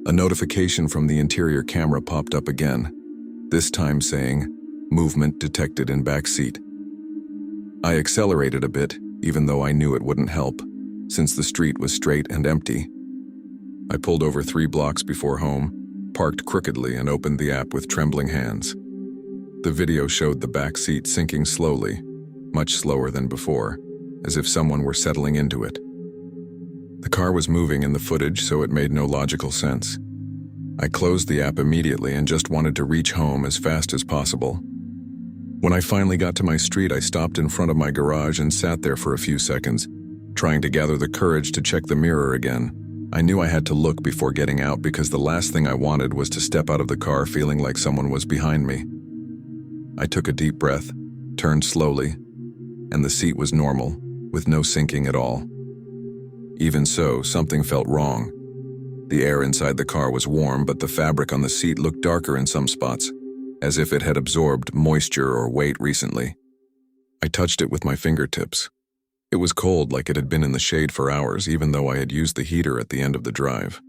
A notification from the interior camera popped up again, this time saying, "Movement detected in back seat." I accelerated a bit, even though I knew it wouldn't help, since the street was straight and empty. I pulled over 3 blocks before home, parked crookedly, and opened the app with trembling hands. The video showed the back seat sinking slowly, much slower than before, as if someone were settling into it. The car was moving in the footage, so it made no logical sense. I closed the app immediately and just wanted to reach home as fast as possible. When I finally got to my street, I stopped in front of my garage and sat there for a few seconds, trying to gather the courage to check the mirror again. I knew I had to look before getting out because the last thing I wanted was to step out of the car feeling like someone was behind me. I took a deep breath, turned slowly, and the seat was normal, with no sinking at all. Even so, something felt wrong. The air inside the car was warm, but the fabric on the seat looked darker in some spots, as if it had absorbed moisture or weight recently. I touched it with my fingertips. It was cold, like it had been in the shade for hours, even though I had used the heater at the end of the drive.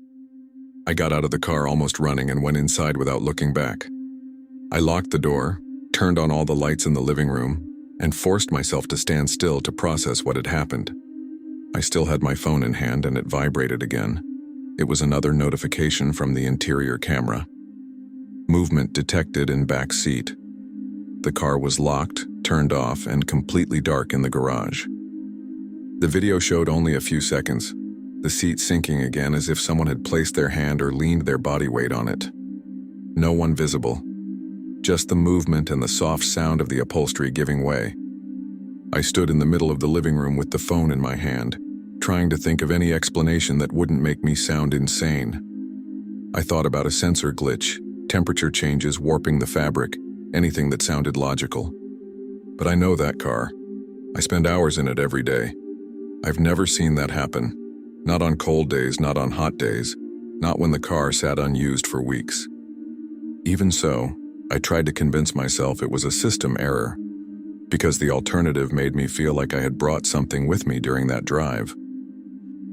I got out of the car almost running and went inside without looking back. I locked the door, turned on all the lights in the living room, and forced myself to stand still to process what had happened. I still had my phone in hand and it vibrated again. It was another notification from the interior camera. Movement detected in back seat. The car was locked, turned off, and completely dark in the garage. The video showed only a few seconds, the seat sinking again as if someone had placed their hand or leaned their body weight on it. No one visible. Just the movement and the soft sound of the upholstery giving way. I stood in the middle of the living room with the phone in my hand, trying to think of any explanation that wouldn't make me sound insane. I thought about a sensor glitch, temperature changes warping the fabric, anything that sounded logical. But I know that car. I spend hours in it every day. I've never seen that happen. Not on cold days, not on hot days, not when the car sat unused for weeks. Even so, I tried to convince myself it was a system error, because the alternative made me feel like I had brought something with me during that drive.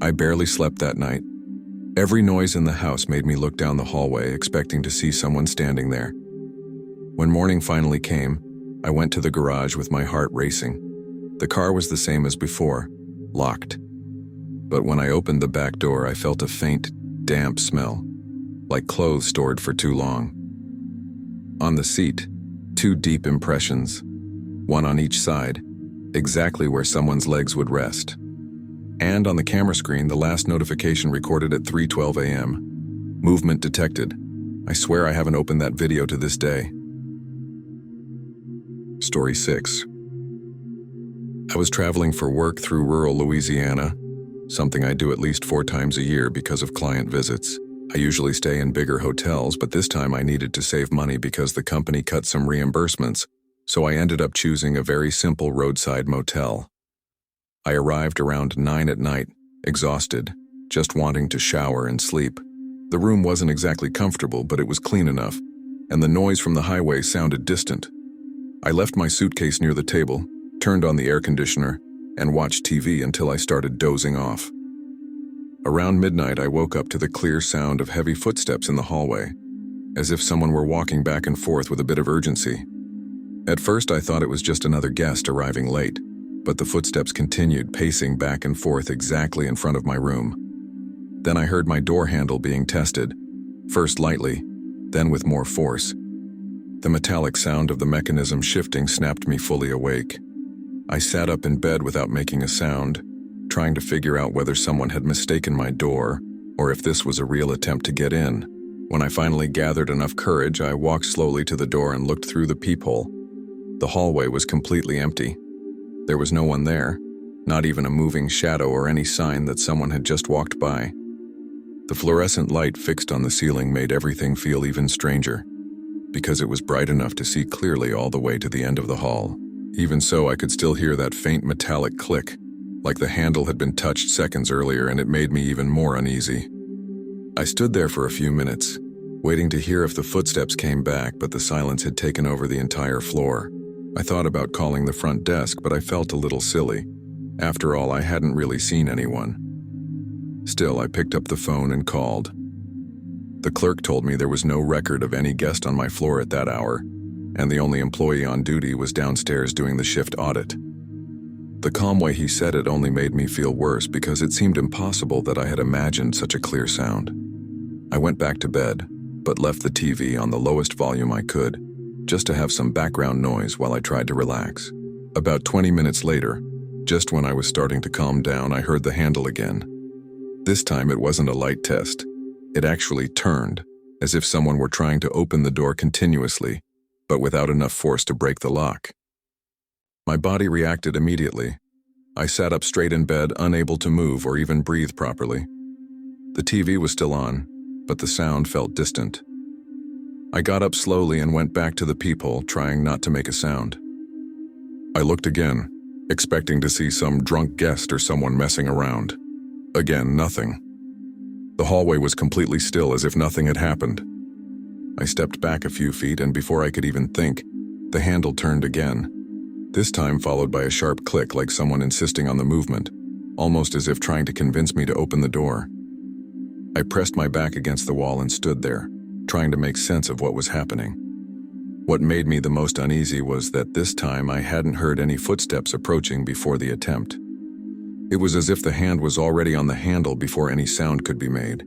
I barely slept that night. Every noise in the house made me look down the hallway, expecting to see someone standing there. When morning finally came, I went to the garage with my heart racing. The car was the same as before, locked. But when I opened the back door, I felt a faint, damp smell, like clothes stored for too long. On the seat, 2 deep impressions, one on each side, exactly where someone's legs would rest. And on the camera screen, the last notification recorded at 3:12 a.m. Movement detected. I swear I haven't opened that video to this day. Story 6. I was traveling for work through rural Louisiana, something I do at least 4 times a year because of client visits. I usually stay in bigger hotels, but this time I needed to save money because the company cut some reimbursements, so I ended up choosing a very simple roadside motel. I arrived around 9 at night, exhausted, just wanting to shower and sleep. The room wasn't exactly comfortable, but it was clean enough, and the noise from the highway sounded distant. I left my suitcase near the table, turned on the air conditioner, and watched TV until I started dozing off. Around midnight, I woke up to the clear sound of heavy footsteps in the hallway, as if someone were walking back and forth with a bit of urgency. At first, I thought it was just another guest arriving late, but the footsteps continued, pacing back and forth exactly in front of my room. Then I heard my door handle being tested, first lightly, then with more force. The metallic sound of the mechanism shifting snapped me fully awake. I sat up in bed without making a sound, trying to figure out whether someone had mistaken my door or if this was a real attempt to get in. When I finally gathered enough courage, I walked slowly to the door and looked through the peephole. The hallway was completely empty. There was no one there, not even a moving shadow or any sign that someone had just walked by. The fluorescent light fixed on the ceiling made everything feel even stranger, because it was bright enough to see clearly all the way to the end of the hall. Even so, I could still hear that faint metallic click, like the handle had been touched seconds earlier, and it made me even more uneasy. I stood there for a few minutes, waiting to hear if the footsteps came back, but the silence had taken over the entire floor. I thought about calling the front desk, but I felt a little silly. After all, I hadn't really seen anyone. Still, I picked up the phone and called. The clerk told me there was no record of any guest on my floor at that hour, and the only employee on duty was downstairs doing the shift audit. The calm way he said it only made me feel worse because it seemed impossible that I had imagined such a clear sound. I went back to bed, but left the TV on the lowest volume I could, just to have some background noise while I tried to relax. About 20 minutes later, just when I was starting to calm down, I heard the handle again. This time it wasn't a light test. It actually turned, as if someone were trying to open the door continuously, but without enough force to break the lock. My body reacted immediately. I sat up straight in bed, unable to move or even breathe properly. The TV was still on, but the sound felt distant. I got up slowly and went back to the peephole, trying not to make a sound. I looked again, expecting to see some drunk guest or someone messing around. Again, nothing. The hallway was completely still, as if nothing had happened. I stepped back a few feet, and before I could even think, the handle turned again, this time followed by a sharp click like someone insisting on the movement, almost as if trying to convince me to open the door. I pressed my back against the wall and stood there, trying to make sense of what was happening. What made me the most uneasy was that this time I hadn't heard any footsteps approaching before the attempt. It was as if the hand was already on the handle before any sound could be made.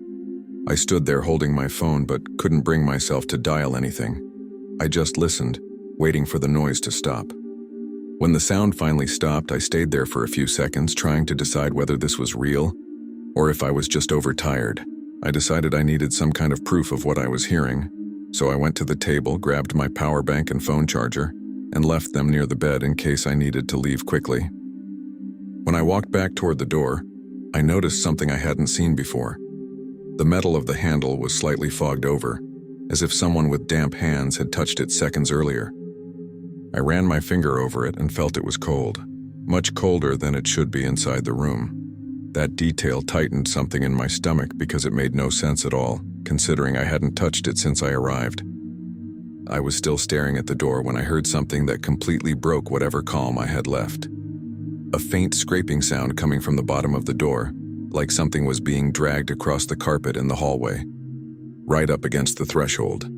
I stood there holding my phone but couldn't bring myself to dial anything. I just listened, waiting for the noise to stop. When the sound finally stopped, I stayed there for a few seconds, trying to decide whether this was real or if I was just overtired. I decided I needed some kind of proof of what I was hearing, so I went to the table, grabbed my power bank and phone charger, and left them near the bed in case I needed to leave quickly. When I walked back toward the door, I noticed something I hadn't seen before. The metal of the handle was slightly fogged over, as if someone with damp hands had touched it seconds earlier. I ran my finger over it and felt it was cold, much colder than it should be inside the room. That detail tightened something in my stomach because it made no sense at all, considering I hadn't touched it since I arrived. I was still staring at the door when I heard something that completely broke whatever calm I had left. A faint scraping sound coming from the bottom of the door, like something was being dragged across the carpet in the hallway, right up against the threshold.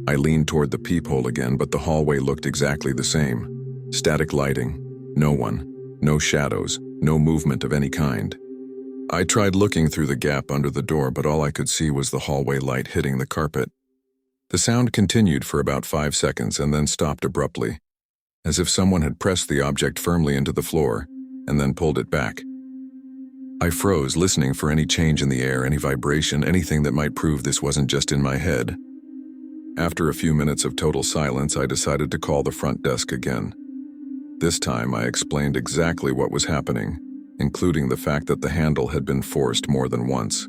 I leaned toward the peephole again, but the hallway looked exactly the same. Static lighting, no one, no shadows, no movement of any kind. I tried looking through the gap under the door, but all I could see was the hallway light hitting the carpet. The sound continued for about 5 seconds and then stopped abruptly, as if someone had pressed the object firmly into the floor and then pulled it back. I froze, listening for any change in the air, any vibration, anything that might prove this wasn't just in my head. After a few minutes of total silence, I decided to call the front desk again. This time, I explained exactly what was happening, including the fact that the handle had been forced more than once.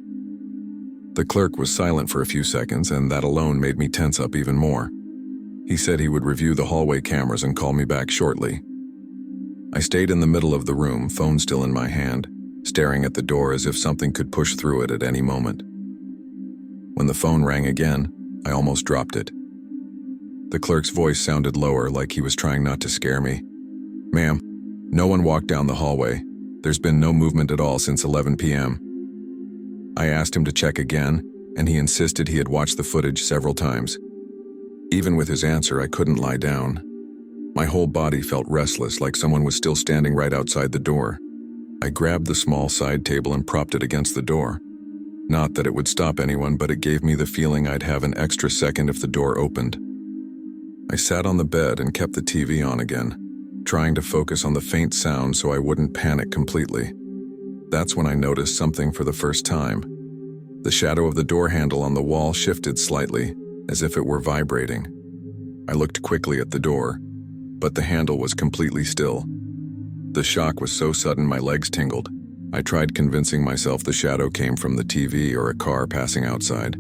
The clerk was silent for a few seconds, and that alone made me tense up even more. He said he would review the hallway cameras and call me back shortly. I stayed in the middle of the room, phone still in my hand, staring at the door as if something could push through it at any moment. When the phone rang again, I almost dropped it. The clerk's voice sounded lower, like he was trying not to scare me. "Ma'am, no one walked down the hallway. There's been no movement at all since 11 p.m. I asked him to check again, and he insisted he had watched the footage several times. Even with his answer, I couldn't lie down. My whole body felt restless, like someone was still standing right outside the door. I grabbed the small side table and propped it against the door. Not that it would stop anyone, but it gave me the feeling I'd have an extra second if the door opened. I sat on the bed and kept the TV on again, trying to focus on the faint sound so I wouldn't panic completely. That's when I noticed something for the first time. The shadow of the door handle on the wall shifted slightly, as if it were vibrating. I looked quickly at the door, but the handle was completely still. The shock was so sudden my legs tingled. I tried convincing myself the shadow came from the TV or a car passing outside,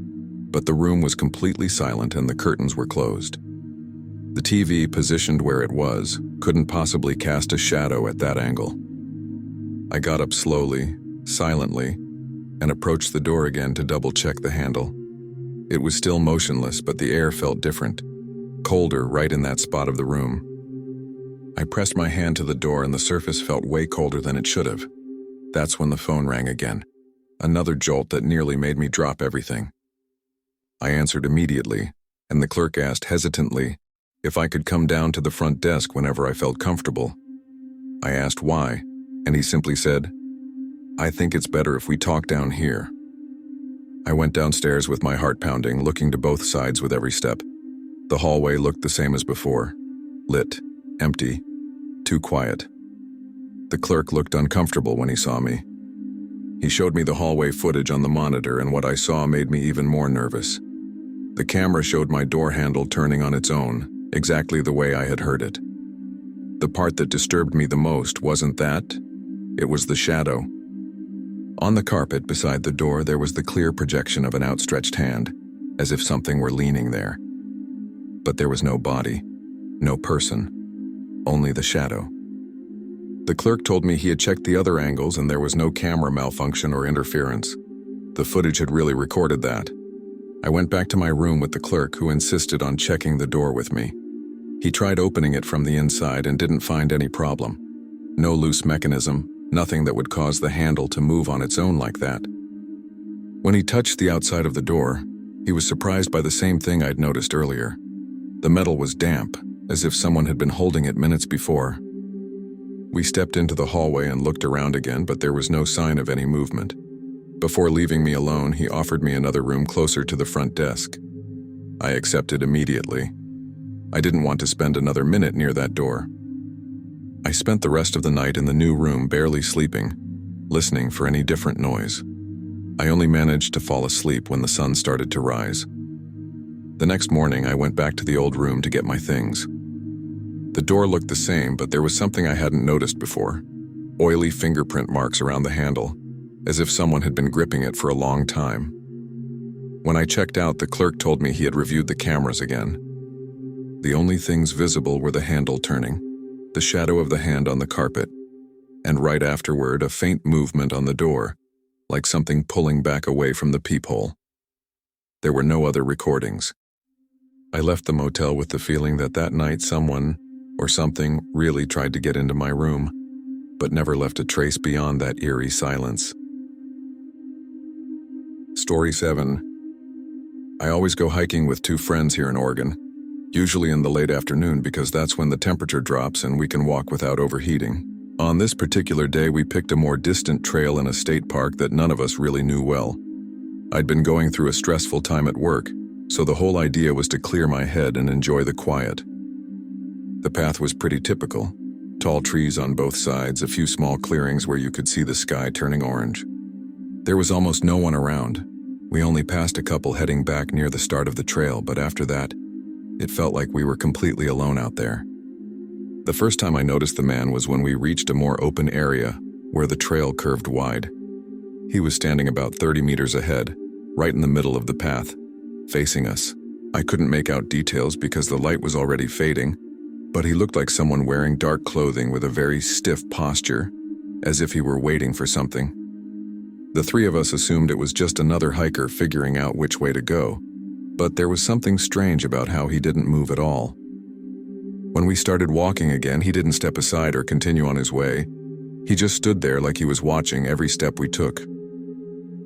but the room was completely silent and the curtains were closed. The TV, positioned where it was, couldn't possibly cast a shadow at that angle. I got up slowly, silently, and approached the door again to double-check the handle. It was still motionless, but the air felt different, colder right in that spot of the room. I pressed my hand to the door and the surface felt way colder than it should have. That's when the phone rang again. Another jolt that nearly made me drop everything. I answered immediately, and the clerk asked hesitantly if I could come down to the front desk whenever I felt comfortable. I asked why, and he simply said, "I think it's better if we talk down here." I went downstairs with my heart pounding, looking to both sides with every step. The hallway looked the same as before. Lit, empty, too quiet. The clerk looked uncomfortable when he saw me. He showed me the hallway footage on the monitor, and what I saw made me even more nervous. The camera showed my door handle turning on its own, exactly the way I had heard it. The part that disturbed me the most wasn't that, it was the shadow. On the carpet beside the door there was the clear projection of an outstretched hand, as if something were leaning there. But there was no body, no person, only the shadow. The clerk told me he had checked the other angles and there was no camera malfunction or interference. The footage had really recorded that. I went back to my room with the clerk, who insisted on checking the door with me. He tried opening it from the inside and didn't find any problem. No loose mechanism, nothing that would cause the handle to move on its own like that. When he touched the outside of the door, he was surprised by the same thing I'd noticed earlier. The metal was damp, as if someone had been holding it minutes before. We stepped into the hallway and looked around again, but there was no sign of any movement. Before leaving me alone, he offered me another room closer to the front desk. I accepted immediately. I didn't want to spend another minute near that door. I spent the rest of the night in the new room barely sleeping, listening for any different noise. I only managed to fall asleep when the sun started to rise. The next morning, I went back to the old room to get my things. The door looked the same, but there was something I hadn't noticed before. Oily fingerprint marks around the handle, as if someone had been gripping it for a long time. When I checked out, the clerk told me he had reviewed the cameras again. The only things visible were the handle turning, the shadow of the hand on the carpet, and right afterward, a faint movement on the door, like something pulling back away from the peephole. There were no other recordings. I left the motel with the feeling that that night someone or something really tried to get into my room, but never left a trace beyond that eerie silence. Story 7. I always go hiking with 2 friends here in Oregon, usually in the late afternoon because that's when the temperature drops and we can walk without overheating. On this particular day, we picked a more distant trail in a state park that none of us really knew well. I'd been going through a stressful time at work, so the whole idea was to clear my head and enjoy the quiet. The path was pretty typical. Tall trees on both sides, a few small clearings where you could see the sky turning orange. There was almost no one around. We only passed a couple heading back near the start of the trail, but after that, it felt like we were completely alone out there. The first time I noticed the man was when we reached a more open area where the trail curved wide. He was standing about 30 meters ahead, right in the middle of the path, facing us. I couldn't make out details because the light was already fading, but he looked like someone wearing dark clothing with a very stiff posture, as if he were waiting for something. The 3 of us assumed it was just another hiker figuring out which way to go, but there was something strange about how he didn't move at all. When we started walking again, he didn't step aside or continue on his way. He just stood there like he was watching every step we took.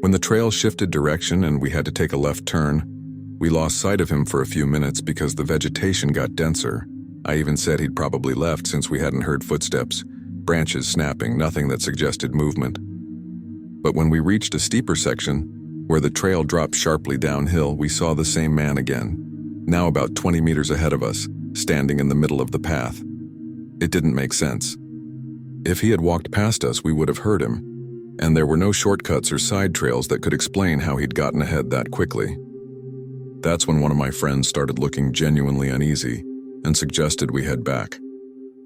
When the trail shifted direction and we had to take a left turn, we lost sight of him for a few minutes because the vegetation got denser. I even said he'd probably left since we hadn't heard footsteps, branches snapping, nothing that suggested movement. But when we reached a steeper section, where the trail dropped sharply downhill, we saw the same man again, now about 20 meters ahead of us, standing in the middle of the path. It didn't make sense. If he had walked past us, we would have heard him, and there were no shortcuts or side trails that could explain how he'd gotten ahead that quickly. That's when one of my friends started looking genuinely uneasy and suggested we head back.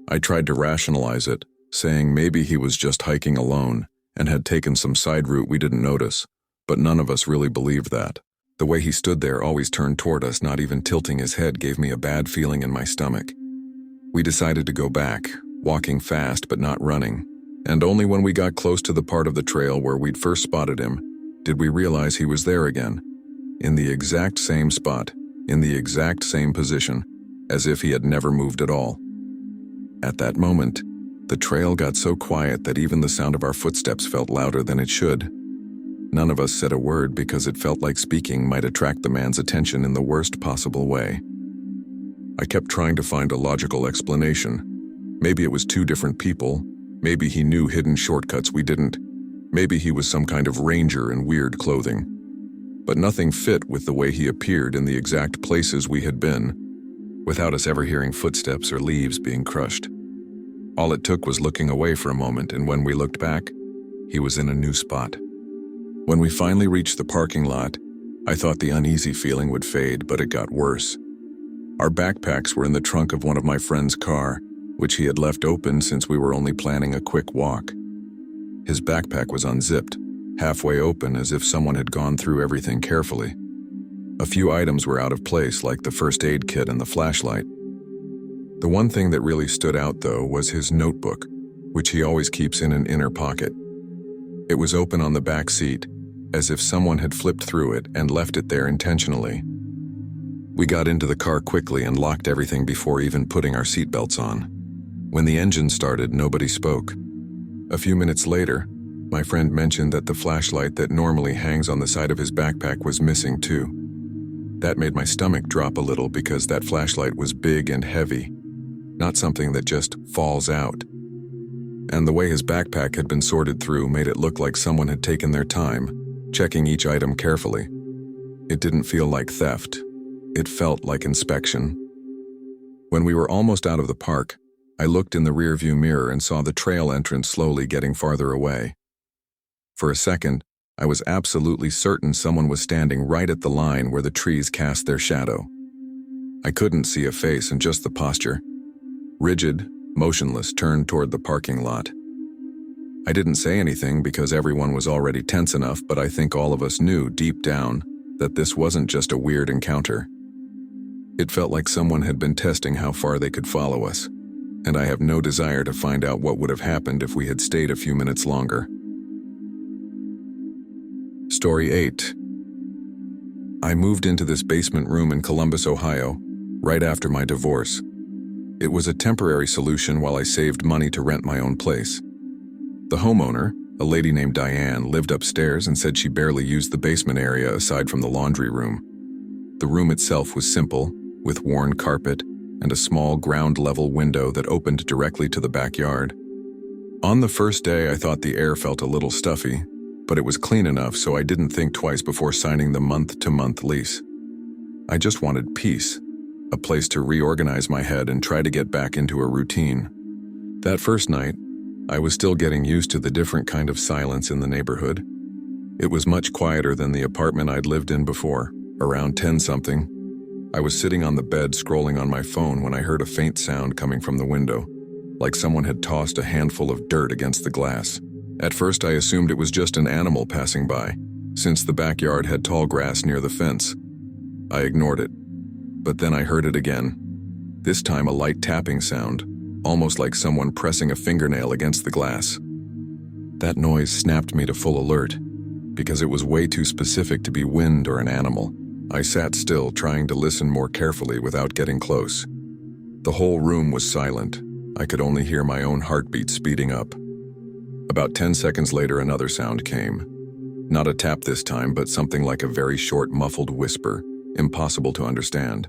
I tried to rationalize it, saying maybe he was just hiking alone and had taken some side route we didn't notice, but none of us really believed that. The way he stood there, always turned toward us, not even tilting his head, gave me a bad feeling in my stomach. We decided to go back, walking fast but not running, and only when we got close to the part of the trail where we'd first spotted him, did we realize he was there again, in the exact same spot, in the exact same position, as if he had never moved at all. At that moment, the trail got so quiet that even the sound of our footsteps felt louder than it should. None of us said a word because it felt like speaking might attract the man's attention in the worst possible way. I kept trying to find a logical explanation. Maybe it was two different people. Maybe he knew hidden shortcuts we didn't. Maybe he was some kind of ranger in weird clothing. But nothing fit with the way he appeared in the exact places we had been, without us ever hearing footsteps or leaves being crushed. All it took was looking away for a moment, and when we looked back, he was in a new spot. When we finally reached the parking lot, I thought the uneasy feeling would fade, but it got worse. Our backpacks were in the trunk of one of my friend's car, which he had left open since we were only planning a quick walk. His backpack was unzipped, halfway open as if someone had gone through everything carefully. A few items were out of place, like the first aid kit and the flashlight. The one thing that really stood out, though, was his notebook, which he always keeps in an inner pocket. It was open on the back seat, as if someone had flipped through it and left it there intentionally. We got into the car quickly and locked everything before even putting our seatbelts on. When the engine started, nobody spoke. A few minutes later, my friend mentioned that the flashlight that normally hangs on the side of his backpack was missing too. That made my stomach drop a little because that flashlight was big and heavy, not something that just falls out. And the way his backpack had been sorted through made it look like someone had taken their time, checking each item carefully. It didn't feel like theft. It felt like inspection. When we were almost out of the park, I looked in the rearview mirror and saw the trail entrance slowly getting farther away. For a second, I was absolutely certain someone was standing right at the line where the trees cast their shadow. I couldn't see a face and just the posture. Rigid, motionless, turned toward the parking lot. I didn't say anything because everyone was already tense enough, but I think all of us knew deep down that this wasn't just a weird encounter. It felt like someone had been testing how far they could follow us, and I have no desire to find out what would have happened if we had stayed a few minutes longer. Story 8. I moved into this basement room in Columbus, Ohio, right after my divorce. It was a temporary solution while I saved money to rent my own place. The homeowner, a lady named Diane, lived upstairs and said she barely used the basement area aside from the laundry room. The room itself was simple, with worn carpet and a small ground-level window that opened directly to the backyard. On the first day, I thought the air felt a little stuffy, but it was clean enough so I didn't think twice before signing the month-to-month lease. I just wanted peace, a place to reorganize my head and try to get back into a routine. That first night, I was still getting used to the different kind of silence in the neighborhood. It was much quieter than the apartment I'd lived in before, around 10-something. I was sitting on the bed scrolling on my phone when I heard a faint sound coming from the window, like someone had tossed a handful of dirt against the glass. At first I assumed it was just an animal passing by, since the backyard had tall grass near the fence. I ignored it, but then I heard it again. This time a light tapping sound, almost like someone pressing a fingernail against the glass. That noise snapped me to full alert, because it was way too specific to be wind or an animal. I sat still, trying to listen more carefully without getting close. The whole room was silent. I could only hear my own heartbeat speeding up. About 10 seconds later, another sound came. Not a tap this time, but something like a very short, muffled whisper, impossible to understand.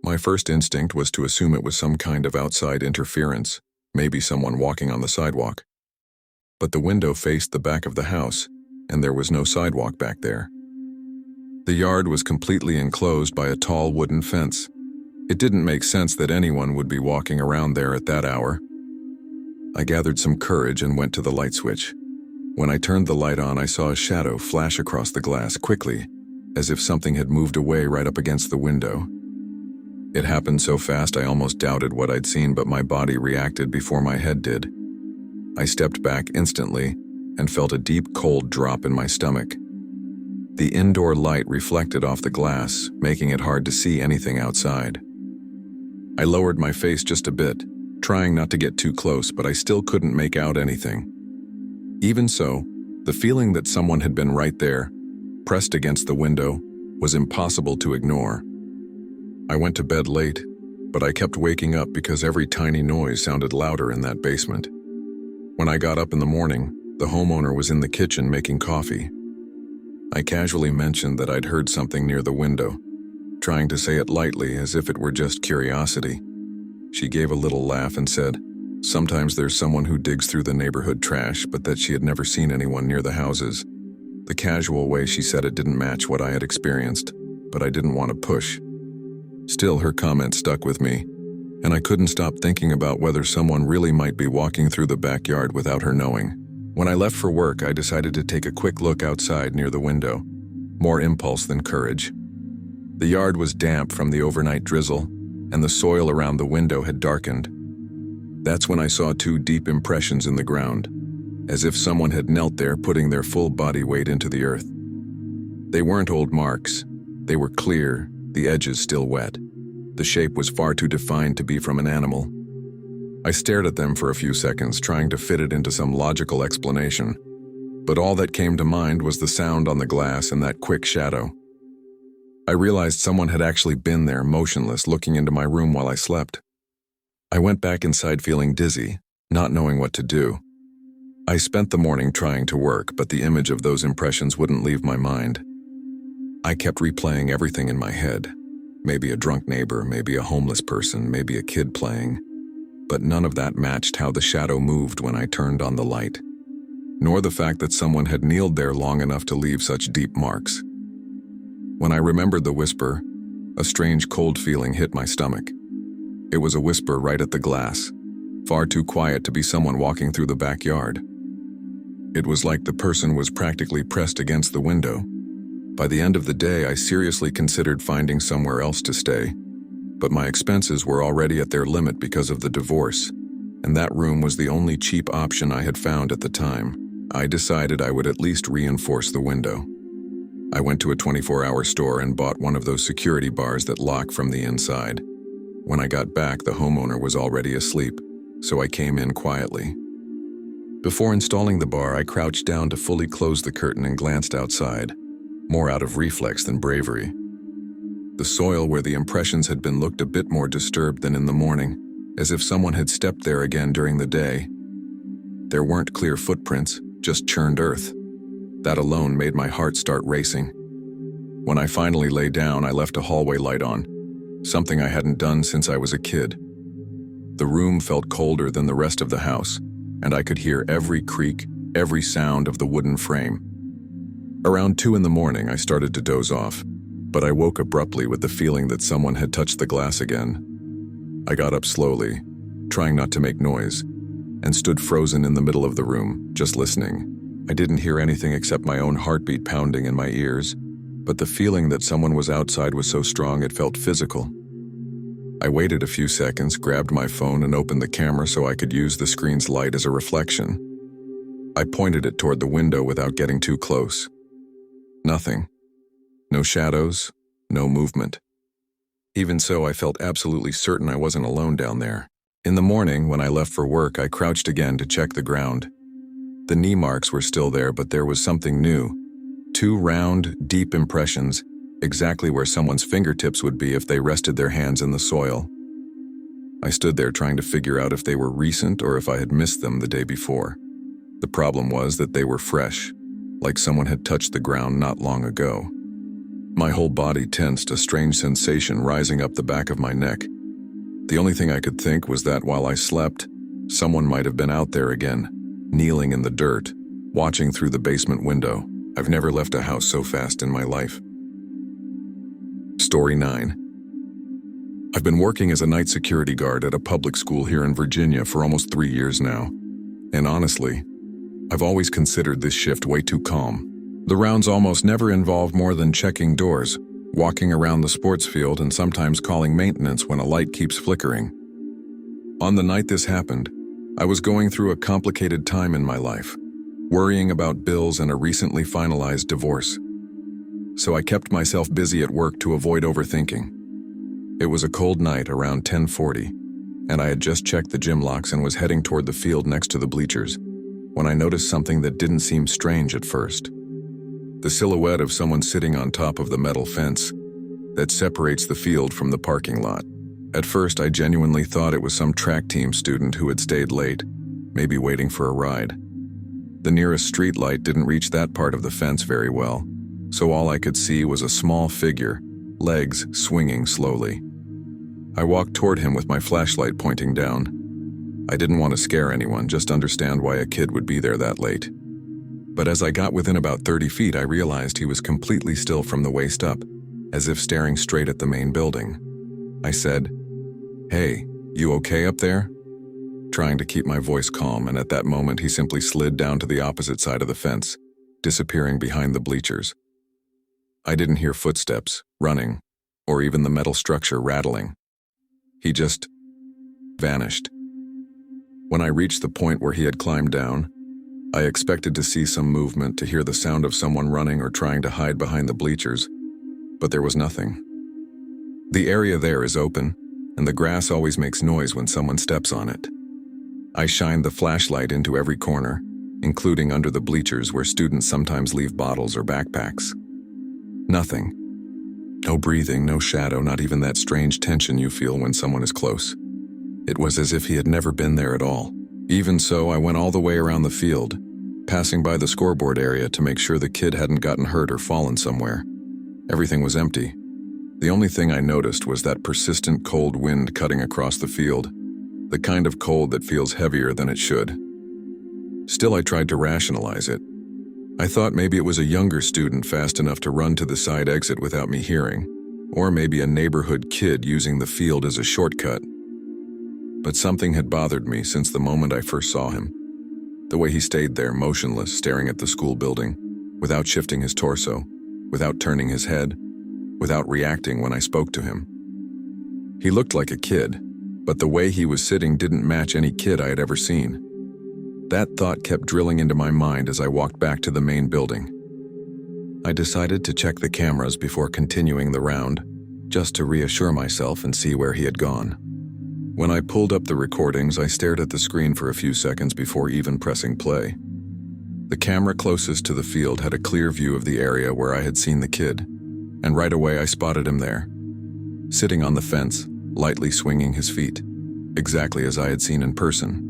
My first instinct was to assume it was some kind of outside interference, maybe someone walking on the sidewalk. But the window faced the back of the house, and there was no sidewalk back there. The yard was completely enclosed by a tall wooden fence. It didn't make sense that anyone would be walking around there at that hour. I gathered some courage and went to the light switch. When I turned the light on, I saw a shadow flash across the glass quickly, as if something had moved away right up against the window. It happened so fast I almost doubted what I'd seen, but my body reacted before my head did. I stepped back instantly and felt a deep cold drop in my stomach. The indoor light reflected off the glass, making it hard to see anything outside. I lowered my face just a bit, trying not to get too close, but I still couldn't make out anything. Even so, the feeling that someone had been right there, pressed against the window, was impossible to ignore. I went to bed late, but I kept waking up because every tiny noise sounded louder in that basement. When I got up in the morning, the homeowner was in the kitchen making coffee. I casually mentioned that I'd heard something near the window, trying to say it lightly as if it were just curiosity. She gave a little laugh and said, "Sometimes there's someone who digs through the neighborhood trash, but that she had never seen anyone near the houses." The casual way she said it didn't match what I had experienced, but I didn't want to push. Still, her comment stuck with me, and I couldn't stop thinking about whether someone really might be walking through the backyard without her knowing. When I left for work, I decided to take a quick look outside near the window, more impulse than courage. The yard was damp from the overnight drizzle, and the soil around the window had darkened. That's when I saw two deep impressions in the ground, as if someone had knelt there putting their full body weight into the earth. They weren't old marks. They were clear, the edges still wet. The shape was far too defined to be from an animal. I stared at them for a few seconds, trying to fit it into some logical explanation. But all that came to mind was the sound on the glass and that quick shadow. I realized someone had actually been there, motionless, looking into my room while I slept. I went back inside feeling dizzy, not knowing what to do. I spent the morning trying to work, but the image of those impressions wouldn't leave my mind. I kept replaying everything in my head. Maybe a drunk neighbor, maybe a homeless person, maybe a kid playing. But none of that matched how the shadow moved when I turned on the light, nor the fact that someone had kneeled there long enough to leave such deep marks. When I remembered the whisper, a strange cold feeling hit my stomach. It was a whisper right at the glass, far too quiet to be someone walking through the backyard. It was like the person was practically pressed against the window. By the end of the day, I seriously considered finding somewhere else to stay. But my expenses were already at their limit because of the divorce, and that room was the only cheap option I had found at the time. I decided I would at least reinforce the window. I went to a 24-hour store and bought one of those security bars that lock from the inside. When I got back, the homeowner was already asleep, so I came in quietly. Before installing the bar, I crouched down to fully close the curtain and glanced outside, more out of reflex than bravery. The soil where the impressions had been looked a bit more disturbed than in the morning, as if someone had stepped there again during the day. There weren't clear footprints, just churned earth. That alone made my heart start racing. When I finally lay down, I left a hallway light on, something I hadn't done since I was a kid. The room felt colder than the rest of the house, and I could hear every creak, every sound of the wooden frame. Around 2 a.m, I started to doze off, but I woke abruptly with the feeling that someone had touched the glass again. I got up slowly, trying not to make noise, and stood frozen in the middle of the room, just listening. I didn't hear anything except my own heartbeat pounding in my ears, but the feeling that someone was outside was so strong it felt physical. I waited a few seconds, grabbed my phone, and opened the camera so I could use the screen's light as a reflection. I pointed it toward the window without getting too close. Nothing. No shadows, no movement. Even so, I felt absolutely certain I wasn't alone down there. In the morning, when I left for work, I crouched again to check the ground. The knee marks were still there, but there was something new. 2 round, deep impressions, exactly where someone's fingertips would be if they rested their hands in the soil. I stood there trying to figure out if they were recent or if I had missed them the day before. The problem was that they were fresh, like someone had touched the ground not long ago. My whole body tensed, a strange sensation rising up the back of my neck. The only thing I could think was that while I slept, someone might have been out there again, kneeling in the dirt, watching through the basement window. I've never left a house so fast in my life. Story 9. I've been working as a night security guard at a public school here in Virginia for almost 3 years now. And honestly, I've always considered this shift way too calm. The rounds almost never involve more than checking doors, walking around the sports field, and sometimes calling maintenance when a light keeps flickering. On the night this happened, I was going through a complicated time in my life, worrying about bills and a recently finalized divorce. So I kept myself busy at work to avoid overthinking. It was a cold night around 10:40, and I had just checked the gym locks and was heading toward the field next to the bleachers, when I noticed something that didn't seem strange at first. The silhouette of someone sitting on top of the metal fence that separates the field from the parking lot. At first, I genuinely thought it was some track team student who had stayed late, maybe waiting for a ride. The nearest street light didn't reach that part of the fence very well, so all I could see was a small figure, legs swinging slowly. I walked toward him with my flashlight pointing down. I didn't want to scare anyone, just understand why a kid would be there that late. But as I got within about 30 feet, I realized he was completely still from the waist up, as if staring straight at the main building. I said, "Hey, you okay up there?" Trying to keep my voice calm, and at that moment he simply slid down to the opposite side of the fence, disappearing behind the bleachers. I didn't hear footsteps, running, or even the metal structure rattling. He just vanished. When I reached the point where he had climbed down, I expected to see some movement, to hear the sound of someone running or trying to hide behind the bleachers, but there was nothing. The area there is open, and the grass always makes noise when someone steps on it. I shined the flashlight into every corner, including under the bleachers where students sometimes leave bottles or backpacks. Nothing. No breathing, no shadow, not even that strange tension you feel when someone is close. It was as if he had never been there at all. Even so, I went all the way around the field, passing by the scoreboard area to make sure the kid hadn't gotten hurt or fallen somewhere. Everything was empty. The only thing I noticed was that persistent cold wind cutting across the field, the kind of cold that feels heavier than it should. Still, I tried to rationalize it. I thought maybe it was a younger student fast enough to run to the side exit without me hearing, or maybe a neighborhood kid using the field as a shortcut. But something had bothered me since the moment I first saw him. The way he stayed there, motionless, staring at the school building, without shifting his torso, without turning his head, without reacting when I spoke to him. He looked like a kid, but the way he was sitting didn't match any kid I had ever seen. That thought kept drilling into my mind as I walked back to the main building. I decided to check the cameras before continuing the round, just to reassure myself and see where he had gone. When I pulled up the recordings, I stared at the screen for a few seconds before even pressing play. The camera closest to the field had a clear view of the area where I had seen the kid, and right away I spotted him there, sitting on the fence, lightly swinging his feet, exactly as I had seen in person.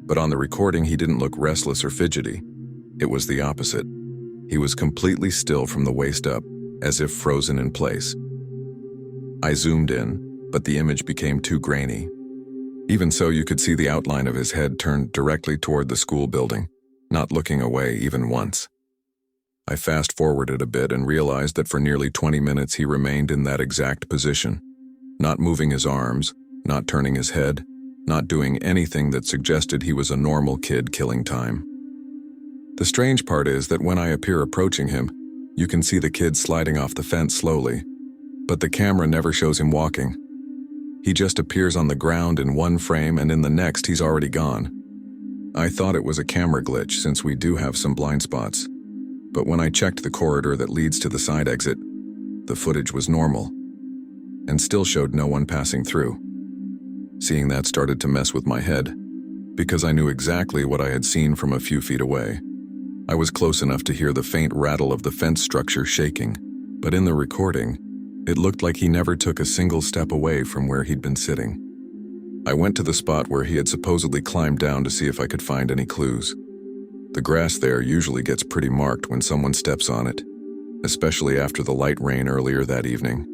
But on the recording, he didn't look restless or fidgety. It was the opposite. He was completely still from the waist up, as if frozen in place. I zoomed in, but the image became too grainy. Even so, you could see the outline of his head turned directly toward the school building, not looking away even once. I fast-forwarded a bit and realized that for nearly 20 minutes he remained in that exact position, not moving his arms, not turning his head, not doing anything that suggested he was a normal kid killing time. The strange part is that when I appear approaching him, you can see the kid sliding off the fence slowly, but the camera never shows him walking. He just appears on the ground in one frame, and in the next he's already gone. I thought it was a camera glitch since we do have some blind spots, but when I checked the corridor that leads to the side exit, the footage was normal, and still showed no one passing through. Seeing that started to mess with my head, because I knew exactly what I had seen from a few feet away. I was close enough to hear the faint rattle of the fence structure shaking, but in the recording, it looked like he never took a single step away from where he'd been sitting. I went to the spot where he had supposedly climbed down to see if I could find any clues. The grass there usually gets pretty marked when someone steps on it, especially after the light rain earlier that evening.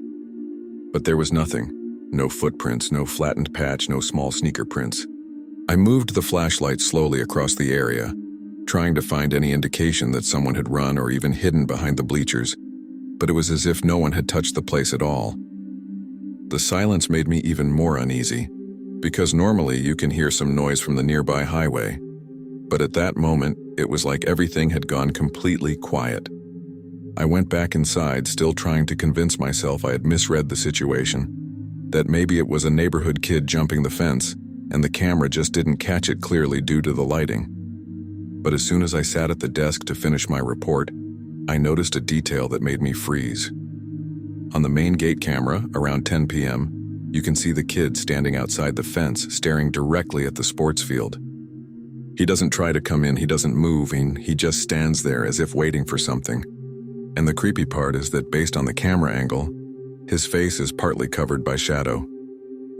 But there was nothing. No footprints, no flattened patch, no small sneaker prints. I moved the flashlight slowly across the area, trying to find any indication that someone had run or even hidden behind the bleachers, but it was as if no one had touched the place at all. The silence made me even more uneasy, because normally you can hear some noise from the nearby highway, but at that moment, it was like everything had gone completely quiet. I went back inside, still trying to convince myself I had misread the situation, that maybe it was a neighborhood kid jumping the fence, and the camera just didn't catch it clearly due to the lighting. But as soon as I sat at the desk to finish my report, I noticed a detail that made me freeze. On the main gate camera, around 10 p.m., you can see the kid standing outside the fence, staring directly at the sports field. He doesn't try to come in, he doesn't move, he just stands there as if waiting for something. And the creepy part is that based on the camera angle, his face is partly covered by shadow,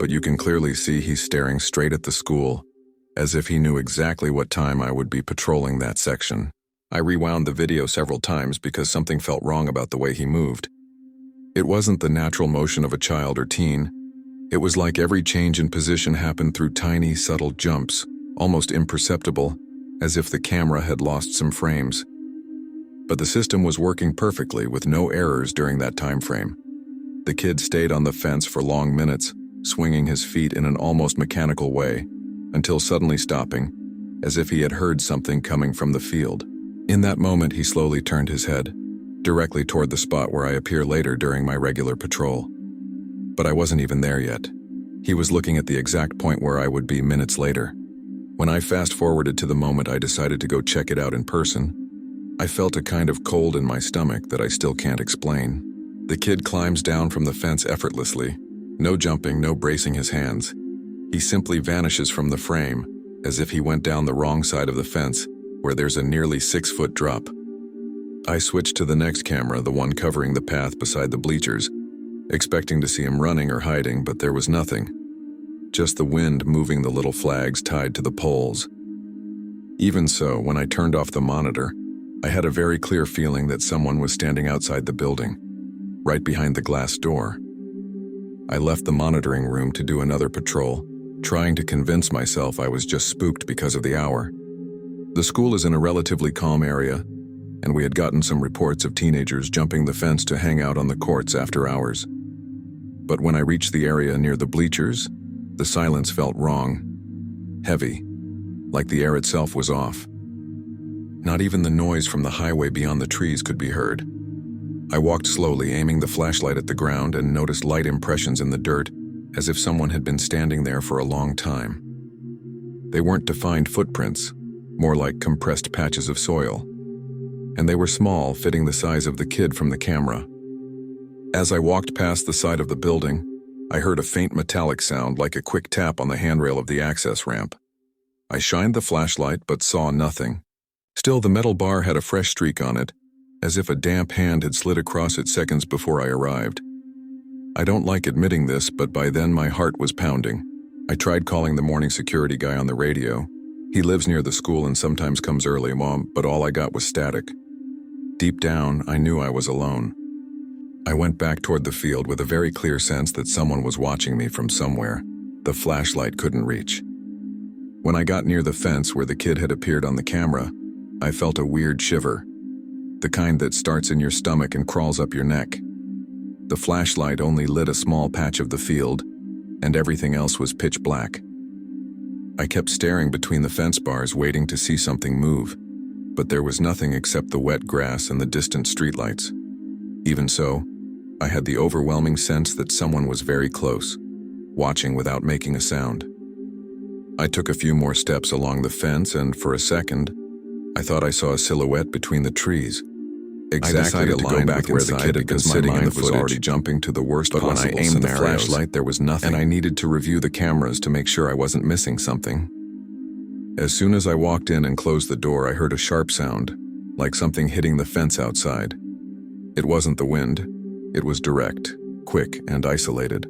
but you can clearly see he's staring straight at the school, as if he knew exactly what time I would be patrolling that section. I rewound the video several times because something felt wrong about the way he moved. It wasn't the natural motion of a child or teen. It was like every change in position happened through tiny, subtle jumps, almost imperceptible, as if the camera had lost some frames. But the system was working perfectly with no errors during that time frame. The kid stayed on the fence for long minutes, swinging his feet in an almost mechanical way, until suddenly stopping, as if he had heard something coming from the field. In that moment, he slowly turned his head, directly toward the spot where I appear later during my regular patrol. But I wasn't even there yet. He was looking at the exact point where I would be minutes later. When I fast-forwarded to the moment I decided to go check it out in person, I felt a kind of cold in my stomach that I still can't explain. The kid climbs down from the fence effortlessly, no jumping, no bracing his hands. He simply vanishes from the frame, as if he went down the wrong side of the fence, where there's a nearly 6-foot drop. I switched to the next camera, the one covering the path beside the bleachers, expecting to see him running or hiding, but there was nothing. Just the wind moving the little flags tied to the poles. Even so, when I turned off the monitor, I had a very clear feeling that someone was standing outside the building, right behind the glass door. I left the monitoring room to do another patrol, trying to convince myself I was just spooked because of the hour. The school is in a relatively calm area, and we had gotten some reports of teenagers jumping the fence to hang out on the courts after hours. But when I reached the area near the bleachers, the silence felt wrong, heavy, like the air itself was off. Not even the noise from the highway beyond the trees could be heard. I walked slowly, aiming the flashlight at the ground, and noticed light impressions in the dirt, as if someone had been standing there for a long time. They weren't defined footprints, more like compressed patches of soil. And they were small, fitting the size of the kid from the camera. As I walked past the side of the building, I heard a faint metallic sound like a quick tap on the handrail of the access ramp. I shined the flashlight but saw nothing. Still, the metal bar had a fresh streak on it, as if a damp hand had slid across it seconds before I arrived. I don't like admitting this, but by then my heart was pounding. I tried calling the morning security guy on the radio. He lives near the school and sometimes comes early, but all I got was static. Deep down, I knew I was alone. I went back toward the field with a very clear sense that someone was watching me from somewhere the flashlight couldn't reach. When I got near the fence where the kid had appeared on the camera, I felt a weird shiver, the kind that starts in your stomach and crawls up your neck. The flashlight only lit a small patch of the field, and everything else was pitch black. I kept staring between the fence bars, waiting to see something move, but there was nothing except the wet grass and the distant streetlights. Even so, I had the overwhelming sense that someone was very close, watching without making a sound. I took a few more steps along the fence, and for a second, I thought I saw a silhouette between the trees. Exactly, I decided to go back where the kid had been sitting, and was already jumping to the worst possible scenarios. But when I aimed the flashlight, there was nothing, and I needed to review the cameras to make sure I wasn't missing something. As soon as I walked in and closed the door, I heard a sharp sound, like something hitting the fence outside. It wasn't the wind. It was direct, quick, and isolated.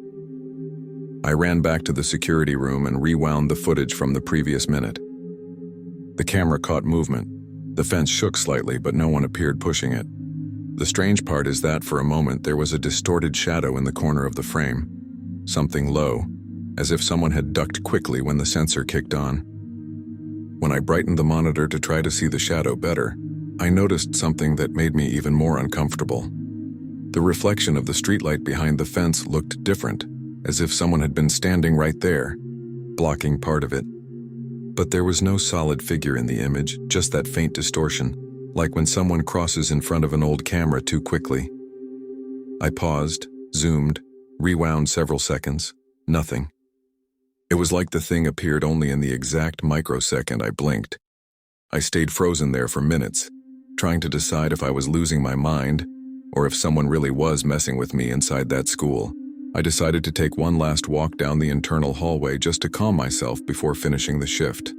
I ran back to the security room and rewound the footage from the previous minute. The camera caught movement. The fence shook slightly, but no one appeared pushing it. The strange part is that for a moment there was a distorted shadow in the corner of the frame, something low, as if someone had ducked quickly when the sensor kicked on. When I brightened the monitor to try to see the shadow better, I noticed something that made me even more uncomfortable. The reflection of the streetlight behind the fence looked different, as if someone had been standing right there, blocking part of it. But there was no solid figure in the image, just that faint distortion, like when someone crosses in front of an old camera too quickly. I paused, zoomed, rewound several seconds. Nothing. It was like the thing appeared only in the exact microsecond I blinked. I stayed frozen there for minutes, trying to decide if I was losing my mind or if someone really was messing with me inside that school. I decided to take one last walk down the internal hallway just to calm myself before finishing the shift.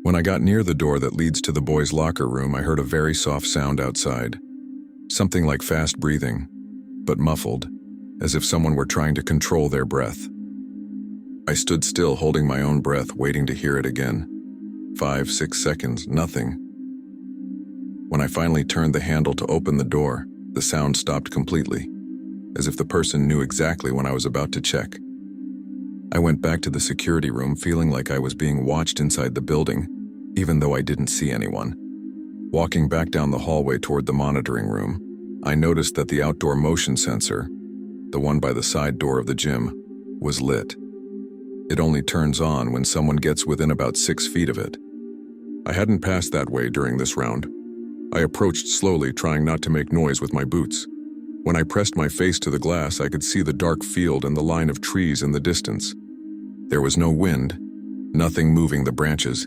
When I got near the door that leads to the boys' locker room, I heard a very soft sound outside. Something like fast breathing, but muffled, as if someone were trying to control their breath. I stood still, holding my own breath, waiting to hear it again. 5, 6 seconds, nothing. When I finally turned the handle to open the door, the sound stopped completely, as if the person knew exactly when I was about to check. I went back to the security room feeling like I was being watched inside the building, even though I didn't see anyone. Walking back down the hallway toward the monitoring room, I noticed that the outdoor motion sensor, the one by the side door of the gym, was lit. It only turns on when someone gets within about 6 feet of it. I hadn't passed that way during this round. I approached slowly, trying not to make noise with my boots. When I pressed my face to the glass, I could see the dark field and the line of trees in the distance. There was no wind, nothing moving the branches,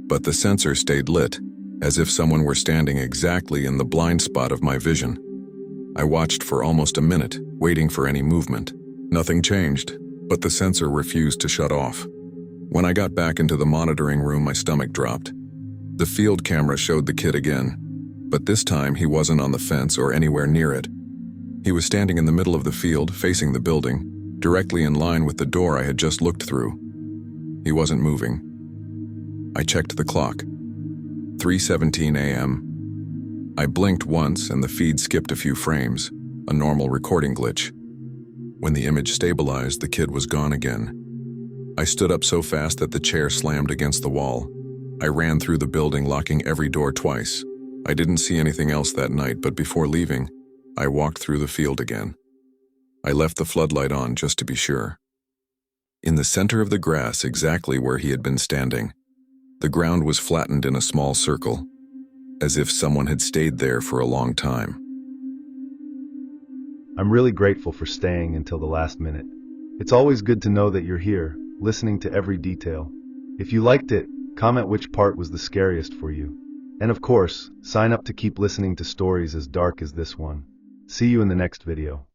but the sensor stayed lit, as if someone were standing exactly in the blind spot of my vision. I watched for almost a minute, waiting for any movement. Nothing changed, but the sensor refused to shut off. When I got back into the monitoring room, my stomach dropped. The field camera showed the kid again, but this time he wasn't on the fence or anywhere near it. He was standing in the middle of the field, facing the building, directly in line with the door I had just looked through. He wasn't moving. I checked the clock. 3:17 a.m. I blinked once and the feed skipped a few frames, a normal recording glitch. When the image stabilized, the kid was gone again. I stood up so fast that the chair slammed against the wall. I ran through the building, locking every door twice. I didn't see anything else that night, but before leaving, I walked through the field again. I left the floodlight on just to be sure. In the center of the grass, exactly where he had been standing, the ground was flattened in a small circle, as if someone had stayed there for a long time. I'm really grateful for staying until the last minute. It's always good to know that you're here, listening to every detail. If you liked it, comment which part was the scariest for you. And of course, sign up to keep listening to stories as dark as this one. See you in the next video.